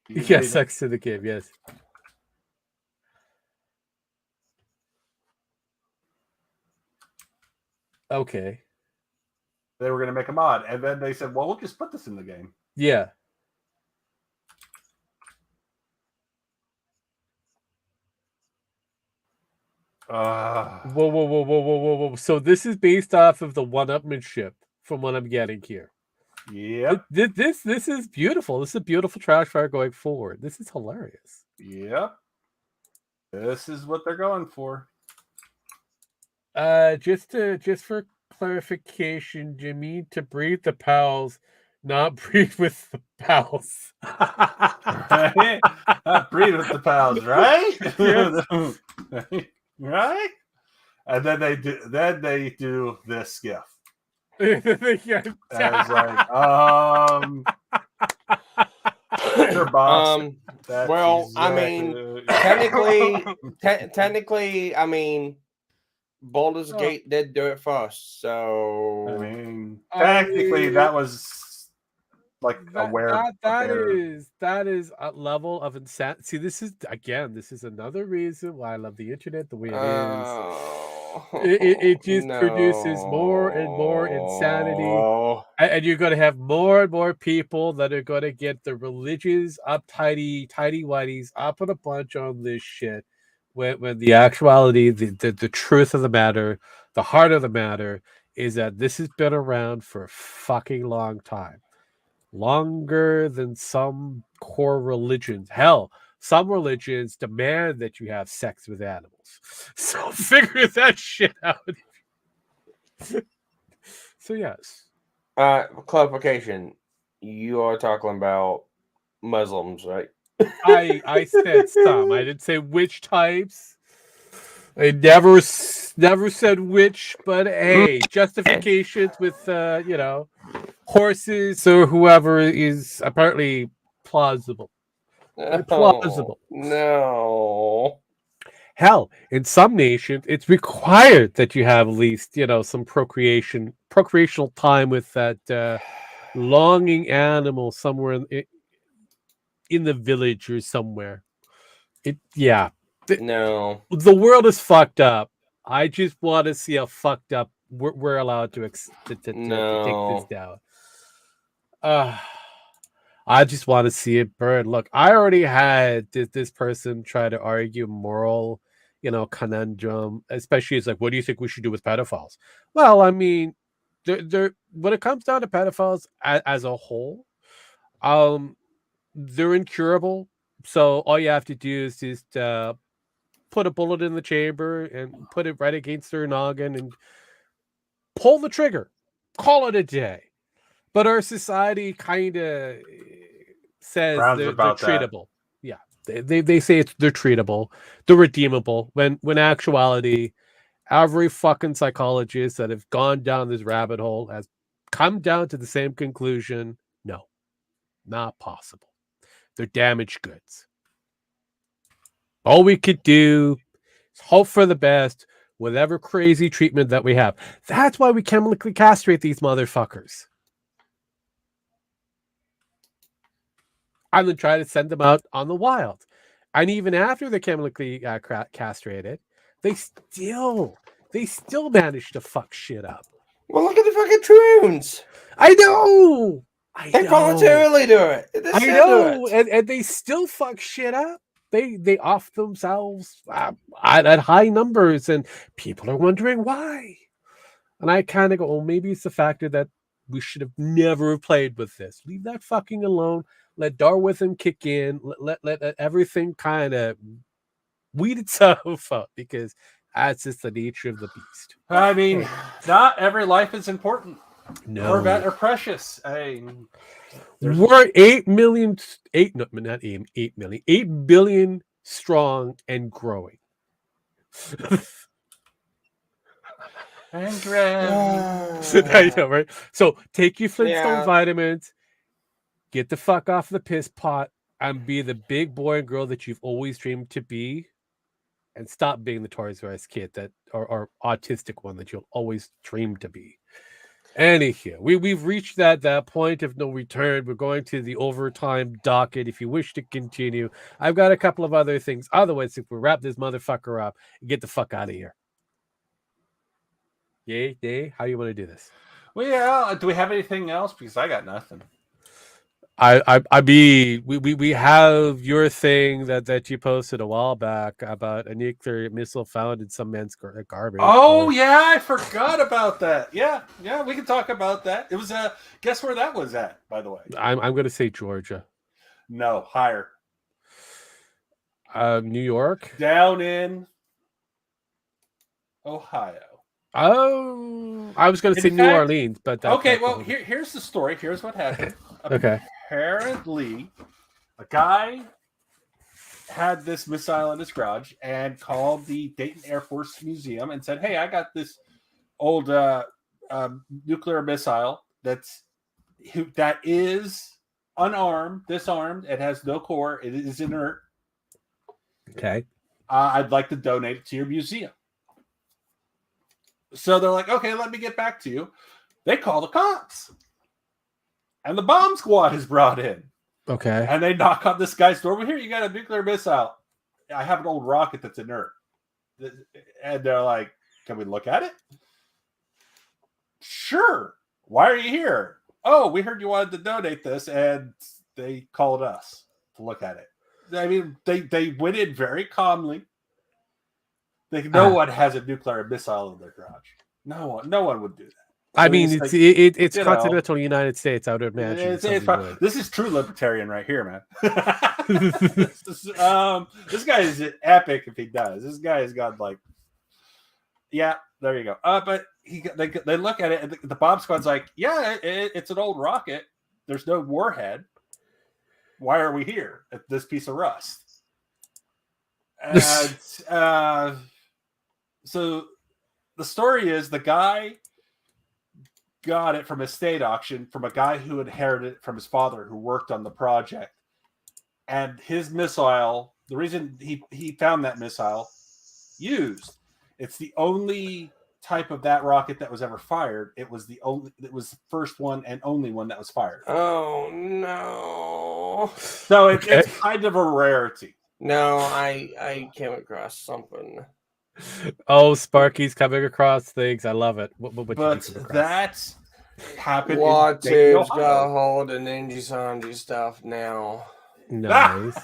S3: yes, sex to the game. Yes. Okay.
S5: They were going to make a mod, and then they said, "Well, we'll just put this in the game."
S3: Yeah. Whoa. So this is based off of the one-upmanship from what I'm getting here.
S5: Yep.
S3: This is beautiful. This is a beautiful trash fire going forward. This is hilarious.
S5: Yep. This is what they're going for.
S3: Just for clarification, Jimmy, to breed the pals, not breed with the pals.
S5: Right? Not breed with the pals, right?
S3: Yes.
S5: Right? And then they do this skiff.
S3: Yeah.
S5: I was like, sure, boss.
S8: Well, exactly. I mean, technically, I mean, Baldur's Gate did do it first, so
S5: I mean, technically, that was like
S3: that is a level of insanity. See, this is another reason why I love the internet the way it is. It just produces more and more insanity, and you're going to have more and more people that are going to get the religious tidy whities up on a bunch on this shit. When the actuality, the truth of the matter, the heart of the matter is that this has been around for a fucking long time. Longer than some core religions. Hell, some religions demand that you have sex with animals. So figure that shit out. So yes.
S8: Clarification. You are talking about Muslims, right?
S3: I said some. I didn't say which types. I never said which, but hey, justifications with horses or whoever is apparently plausible. Plausible.
S8: No.
S3: Hell, in some nations, it's required that you have at least some procreational time with that longing animal somewhere in the village or somewhere.
S8: No.
S3: The world is fucked up. I just want to see how fucked up we're allowed to take this down. I just want to see it burn. Look, I already had this person try to argue moral, conundrum. Especially, it's like, what do you think we should do with pedophiles? Well, I mean, they're when it comes down to pedophiles as a whole, they're incurable. So all you have to do is just put a bullet in the chamber and put it right against their noggin and pull the trigger. Call it a day. But our society kind of says they're treatable. Yeah, they say they're treatable, they're redeemable. When actuality, every fucking psychologist that have gone down this rabbit hole has come down to the same conclusion. No, not possible. They're damaged goods. All we could do is hope for the best, whatever crazy treatment that we have. That's why we chemically castrate these motherfuckers. And then try to send them out on the wild. And even after they're chemically castrated, they still manage to fuck shit up.
S4: Well, look at the fucking Troons.
S3: I know.
S4: They voluntarily do it.
S3: I know, and they still fuck shit up. They off themselves at high numbers, and people are wondering why. And I kind of go, well, maybe it's the factor that we should have never played with this. Leave that fucking alone. Let Darwinism kick in. Let everything kind of weed itself out, because that's just the nature of the beast.
S5: I mean, not every life is important.
S3: No,
S5: or precious.
S3: We're 8 billion strong and growing.
S5: And growing.
S3: I know, right? So take your Flintstone vitamins, get the fuck off the piss pot, and be the big boy and girl that you've always dreamed to be, and stop being the Toys R Us kid that or autistic one that you'll always dream to be. Anyhow, we've reached that point of no return. We're going to the overtime docket. If you wish to continue, I've got a couple of other things. Otherwise, if we wrap this motherfucker up and get the fuck out of here. Yay? How you want to do this?
S5: Well, yeah. Do we have anything else? Because I got nothing.
S3: We have your thing that you posted a while back about a nuclear missile found in some man's garbage.
S5: Oh yeah, I forgot about that. Yeah, we can talk about that. It was guess where that was at, by the way.
S3: I'm going to say Georgia.
S5: No, higher.
S3: New York.
S5: Down in Ohio.
S3: Oh, I was going to say New Orleans, but
S5: okay. Well, here's the story. Here's what happened.
S3: Okay.
S5: Apparently, a guy had this missile in his garage and called the Dayton Air Force Museum and said, "Hey, I got this old nuclear missile that is unarmed, disarmed. It has no core. It is inert.
S3: Okay.
S5: I'd like to donate it to your museum." So they're like, "Okay, let me get back to you." They call the cops. And the bomb squad is brought in.
S3: Okay.
S5: And they knock on this guy's door. Well, here, you got a nuclear missile. I have an old rocket that's inert. And they're like, "Can we look at it?" "Sure. Why are you here?" "Oh, we heard you wanted to donate this, and they called us to look at it." I mean, they went in very calmly. No one has a nuclear missile in their garage. No one would do that.
S3: I mean, it's continental United States. I would imagine.
S5: This is true libertarian right here, man. This guy is epic if he does. This guy has got yeah, there you go. But they look at it, and the bomb squad's like, "Yeah, it's an old rocket. There's no warhead. Why are we here at this piece of rust?" And so the story is the guy got it from a state auction from a guy who inherited it from his father who worked on the project. And his missile, the reason he found that missile used, it's the only type of that rocket that was ever fired. It was the first one and only one that was fired.
S4: Oh no.
S5: So it's kind of a rarity.
S4: No, I came across something.
S3: Oh, Sparky's coming across things. I love it. What
S5: but that happened.
S4: Wattage got hold of nijisanji stuff now.
S3: Nice.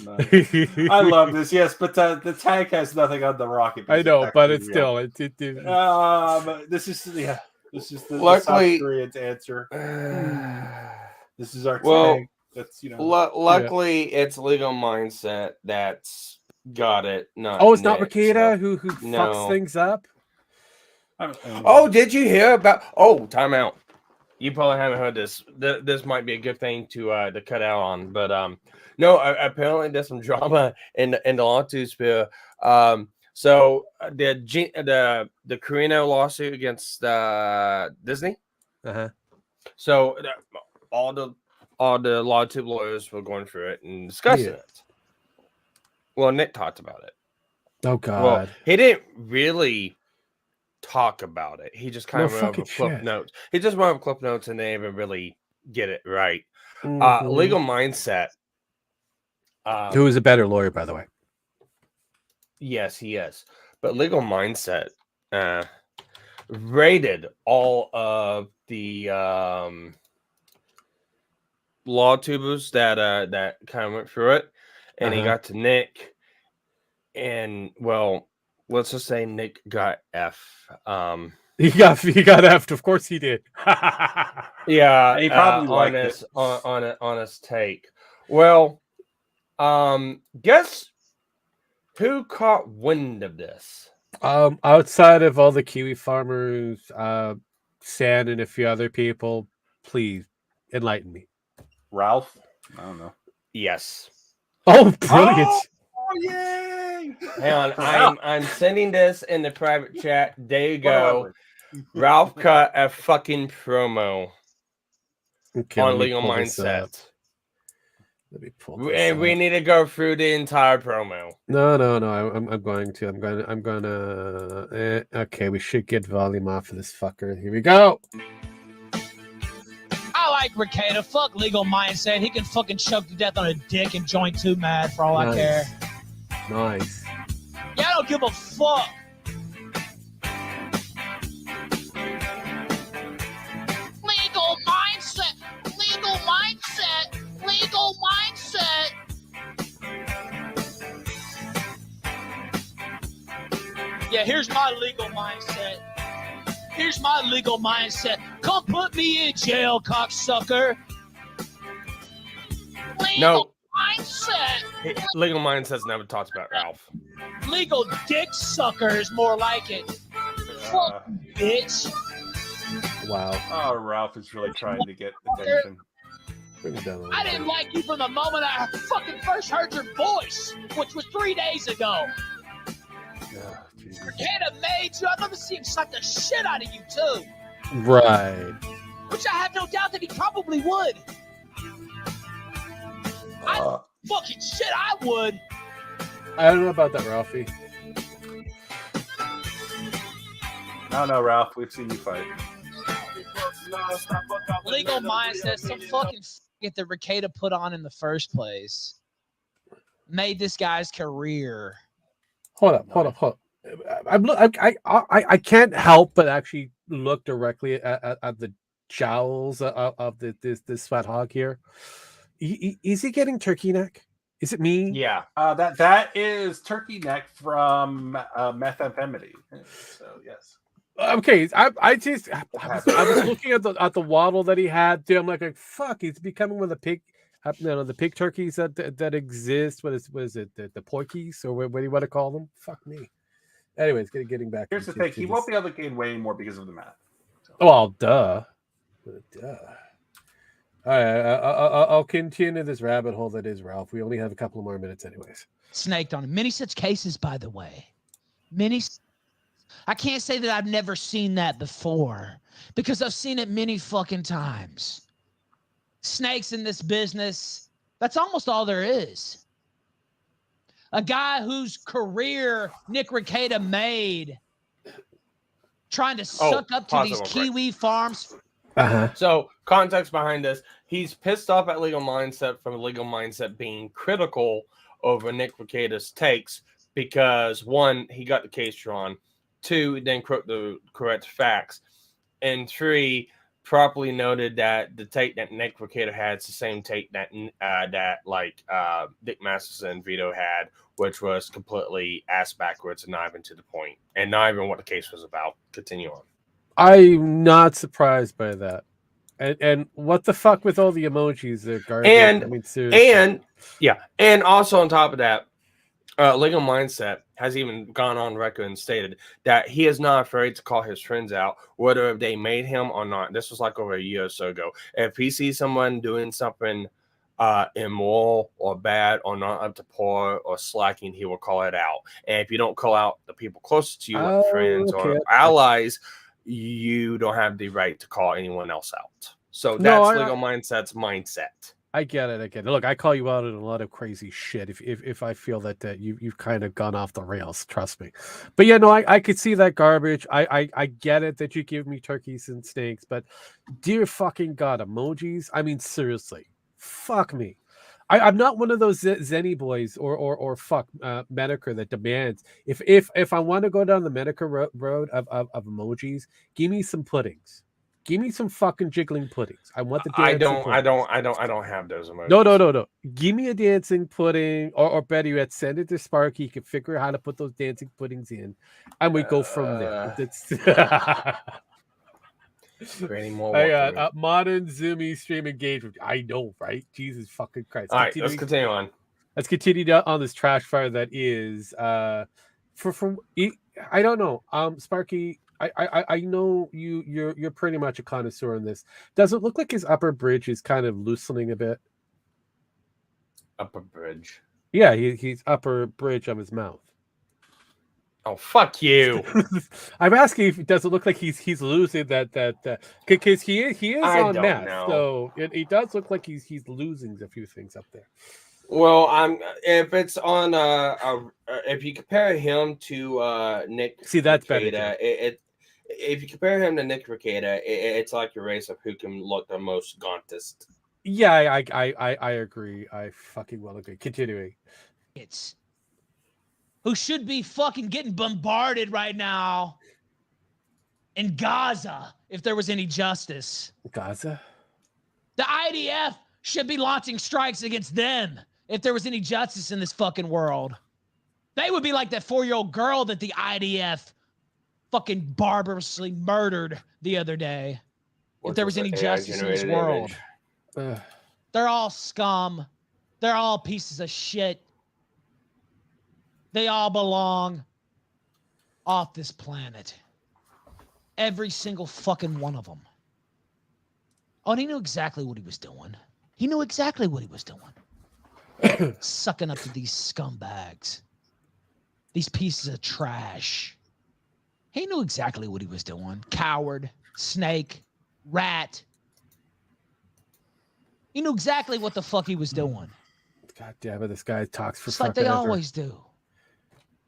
S5: Nice. I love this. Yes, but the tank has nothing on the rocket.
S3: I know, but it's still
S5: this is the
S4: luckily
S5: South Korean's answer. This is our
S4: well,
S5: tank. That's
S8: Luckily, it's Legal Mindset that's got it. Not
S3: it's not
S8: Nick,
S3: Ricada who fucks things up.
S8: Oh, did you hear about? Oh, time out. You probably haven't heard this. This might be a good thing to cut out on, but no. Apparently, there's some drama in the lawsuit. So the Carino lawsuit against Disney. So all the lawsuit lawyers were going through it and discussing it. Well, Nick talked about it.
S3: Oh God.
S8: Well, he didn't really talk about it. He just kind of went over clip notes. He just went over clip notes and didn't even really get it right. Legal Mindset.
S3: Who is a better lawyer, by the way?
S8: Yes, he is. But Legal Mindset rated all of the law tubers that kind of went through it, and he got to Nick, and well, let's just say Nick got F.
S3: He got F'd. Of course he did.
S8: Yeah,
S5: he probably liked
S8: honest,
S5: it.
S8: honest take. Well, guess who caught wind of this?
S3: Outside of all the Kiwi farmers, San and a few other people, please enlighten me.
S5: Ralph? I don't know.
S8: Yes.
S3: Oh, brilliant!
S5: Oh, yay!
S8: Hang on, I'm sending this in the private chat. There you go. Ralph cut a fucking promo on Legal Mindset.
S3: Let me pull this
S8: And we need to go through the entire promo.
S3: No. I'm going to. Okay, we should get volume off of this fucker. Here we go.
S14: I like Ricada. Fuck Legal Mindset. He can fucking choke to death on a dick and join Too Mad for all I care.
S3: Nice.
S14: Yeah, I don't give a fuck. Legal Mindset. Legal Mindset. Legal Mindset. Yeah, here's my legal mindset. Here's my legal mindset. Come put me in jail, cocksucker. Legal mindset.
S8: Legal Mindset's never talked about Ralph.
S14: Legal dick sucker is more like it. Fuck, bitch.
S3: Wow.
S5: Oh, Ralph is really trying to get attention.
S14: I didn't like you from the moment I fucking first heard your voice, which was 3 days ago. Ricada made you. I'd love to see him suck the shit out of you, too.
S3: Right.
S14: Which I have no doubt that he probably would. Fucking shit, I would.
S3: I don't know about that, Ralphie.
S5: I don't know, Ralph. We've seen you fight.
S14: Legal Mindset, some fucking get the Ricada put on in the first place. Made this guy's career.
S3: Hold up. I can't help but actually look directly at the jowls of this fat hog here. Is he getting turkey neck? Is it me?
S8: Yeah.
S5: That is turkey neck from methamphetamine. So yes.
S3: Okay, I was looking at the waddle that he had. Dude, I'm like, fuck, he's becoming one of the pig. The pig turkeys that exist. What is it? The porkies, or what do you want to call them? Fuck me. Anyways, getting back.
S5: Here's the thing: he won't be able to gain weight anymore because of the math. So.
S3: Well, duh. All right, I'll continue this rabbit hole that is Ralph. We only have a couple of more minutes, anyways.
S14: Snaked on him. Many such cases, by the way. I can't say that I've never seen that before because I've seen it many fucking times. Snakes in this business, that's almost all there is. A guy whose career Nick Ricada made trying to suck up to these Kiwi farms.
S8: So, context behind this, he's pissed off at Legal Mindset from Legal Mindset being critical over Nick Ricada's takes because, one, he got the case drawn. 2, then quote the correct facts. And 3, properly noted that the take that Nick Ricada had is the same take that Dick Masterson and Vito had, which was completely ass backwards and not even to the point, and not even what the case was about. Continue on.
S3: I'm not surprised by that. And what the fuck with all the emojis? They're garbage. I mean, seriously.
S8: And also on top of that, Legal Mindset has even gone on record and stated that he is not afraid to call his friends out, whether they made him or not. This was like over a year or so ago. If he sees someone doing something immoral or bad or not up to par or slacking, he will call it out. And if you don't call out the people closest to you, like friends or allies, you don't have the right to call anyone else out. So that's Legal Mindset's mindset.
S3: I get it. Look, I call you out on a lot of crazy shit if I feel that you've kind of gone off the rails. Trust me. But yeah, no, I could see that garbage. I get it that you give me turkeys and snakes, but dear fucking God, emojis. I mean, seriously, fuck me. I'm not one of those Zenny boys or fuck Medicare that demands if I want to go down the Medicare road of emojis, give me some puddings. Give me some fucking jiggling puddings. I want the dancing
S8: I don't have those emojis.
S3: No. Give me a dancing pudding, or better yet, send it to Sparky. He can figure out how to put those dancing puddings in, and we go from there.
S8: Creating more
S3: modern Zoomy stream engagement. I know, right? Jesus fucking Christ.
S8: All right, let's continue on.
S3: Let's continue on this trash fire that is I don't know. Sparky, I know you're pretty much a connoisseur in this. Does it look like his upper bridge is kind of loosening a bit?
S8: Upper bridge.
S3: Yeah, he's upper bridge of his mouth.
S8: Oh, fuck you!
S3: I'm asking if does it look like he's losing that because he is on meth, so it does look like he's losing a few things up there.
S8: Well, if it's on if you compare him to Nick,
S3: see that's
S8: Rekieta,
S3: better.
S8: If you compare him to Nick Rekieta, it's like a race of who can look the most gauntest.
S3: Yeah, I agree. I fucking well agree. Continuing.
S14: It's who should be fucking getting bombarded right now in Gaza if there was any justice.
S3: Gaza?
S14: The IDF should be launching strikes against them if there was any justice in this fucking world. They would be like that 4-year-old girl that the IDF fucking barbarously murdered the other day. If there was any justice in this world. They're all scum. They're all pieces of shit. They all belong off this planet. Every single fucking one of them. Oh, and he knew exactly what he was doing. He knew exactly what he was doing. Sucking up to these scumbags. These pieces of trash. He knew exactly what he was doing. Coward, snake, rat. He knew exactly what the fuck he was doing.
S3: God damn it, this guy talks for
S14: just like they always do.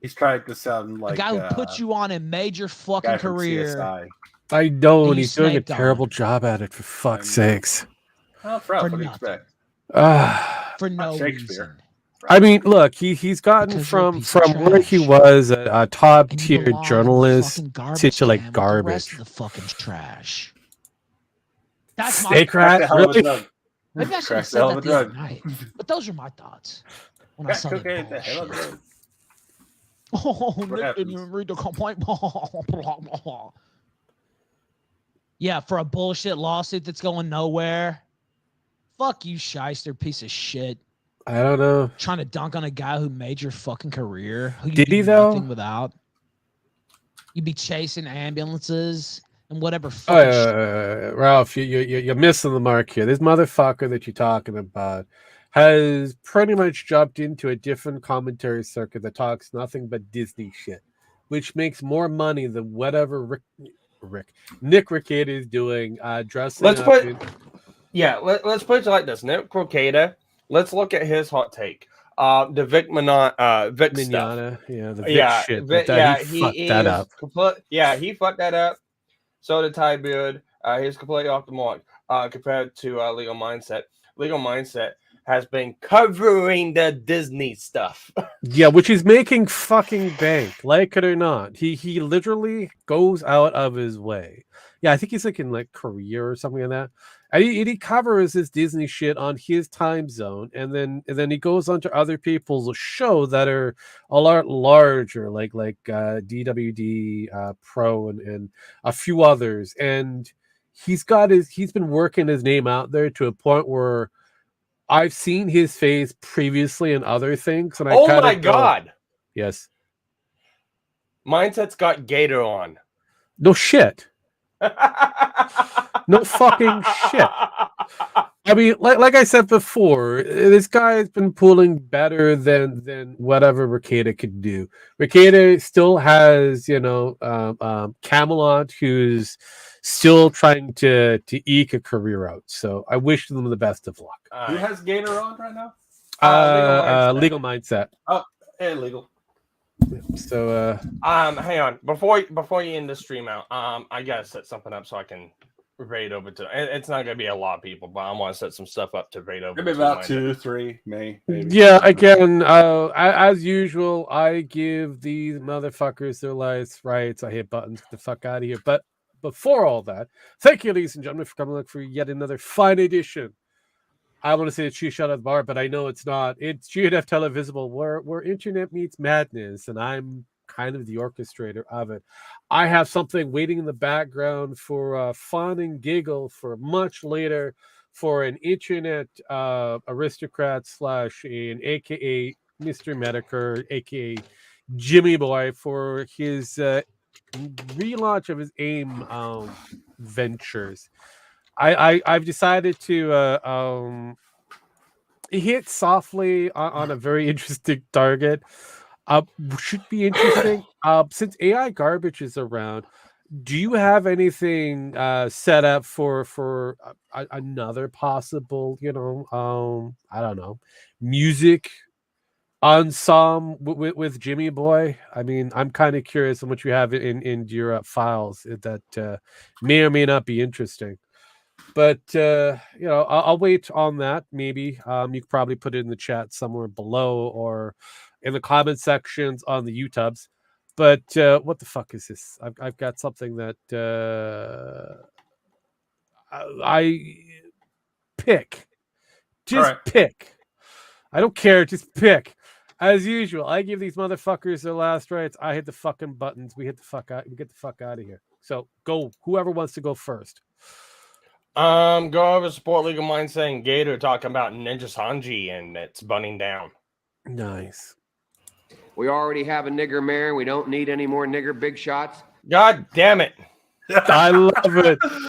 S5: He's trying to sound like
S14: a guy who put you on a major fucking career.
S5: CSI.
S3: I know, and he's doing a terrible job at it, for fuck's sakes.
S5: Oh, what do you expect?
S14: For no reason.
S3: I mean, look, he's gotten from where he was a top tier journalist to like garbage.
S14: The fucking trash. That's
S3: Snake rat, really?
S14: Maybe I should have said that the other night. But those are my thoughts when I saw that. Oh, Nick didn't even read the complaint. Yeah, for a bullshit lawsuit that's going nowhere. Fuck you, shyster, piece of shit.
S3: I don't know.
S14: Trying to dunk on a guy who made your fucking career. Who you
S3: did he
S14: though?
S3: Nothing
S14: without. You'd be chasing ambulances and whatever.
S3: Ralph, you're missing the mark here. This motherfucker that you're talking about has pretty much jumped into a different commentary circuit that talks nothing but Disney shit, which makes more money than whatever Nick Rekieta is doing. Dressing
S8: let's put it like this. Nick Rekieta. Let's look at his hot take. The Vic
S3: Mignogna,
S8: stuff.
S3: Yeah, the Vic shit. He fucked that up.
S8: He fucked that up. So did Ty Beard. He's completely off the mark compared to Legal Mindset. Legal Mindset has been covering the Disney stuff.
S3: Yeah, which is making fucking bank, like it or not. He literally goes out of his way. Yeah, I think he's like in like Korea or something like that. And he covers his Disney shit on his time zone, and then he goes onto other people's show that are a lot larger, like DWD Pro and a few others. And he's been working his name out there to a point where I've seen his face previously in other things, and
S8: oh my god,
S3: yes,
S8: Mindset's got Gator on.
S3: No shit. No fucking shit. I mean, like I said before, this guy has been pulling better than whatever Ricada could do. Ricada still has, Camelot, who's still trying to eke a career out. So I wish them the best of luck.
S5: Who has Gator on right now?
S3: Legal Mindset.
S5: Oh, hey, legal.
S3: So
S8: hang on before you end the stream out. I gotta set something up so I can raid over to. It's not gonna be a lot of people, but I want to set some stuff up to raid over.
S5: Maybe about 2, 3, maybe.
S3: Yeah, again, as usual, I give these motherfuckers their rights. I hit buttons, get the fuck out of here. But before all that, thank you, ladies and gentlemen, for coming along for yet another fine edition. I want to say it's She Shot at the Bar, but I know it's not. It's GNF Televisable, where internet meets madness, and I'm kind of the orchestrator of it. I have something waiting in the background for fun and giggle for much later, for an internet aristocrat / an AKA Mr. Medicare, AKA Jimmy Boy, for his relaunch of his AIM ventures. I've decided to hit softly on a very interesting target. Should be interesting. Since AI garbage is around, do you have anything set up for another possible, I don't know, music ensemble with Jimmy Boy? I mean, I'm kind of curious on what you have in your files that may or may not be interesting. But I'll wait on that. Maybe you could probably put it in the chat somewhere below or in the comment sections on the YouTubes. But what the fuck is this? I've got something that I pick. Just pick. I don't care. Just pick. As usual, I give these motherfuckers their last rights. I hit the fucking buttons. We hit the fuck out. We get the fuck out of here. So go. Whoever wants to go first.
S8: Go over support Legal Mindset and Gator talking about nijisanji and it's bunning down.
S3: Nice.
S15: We already have a nigger mayor. We don't need any more nigger big shots.
S8: God damn it.
S3: I love it.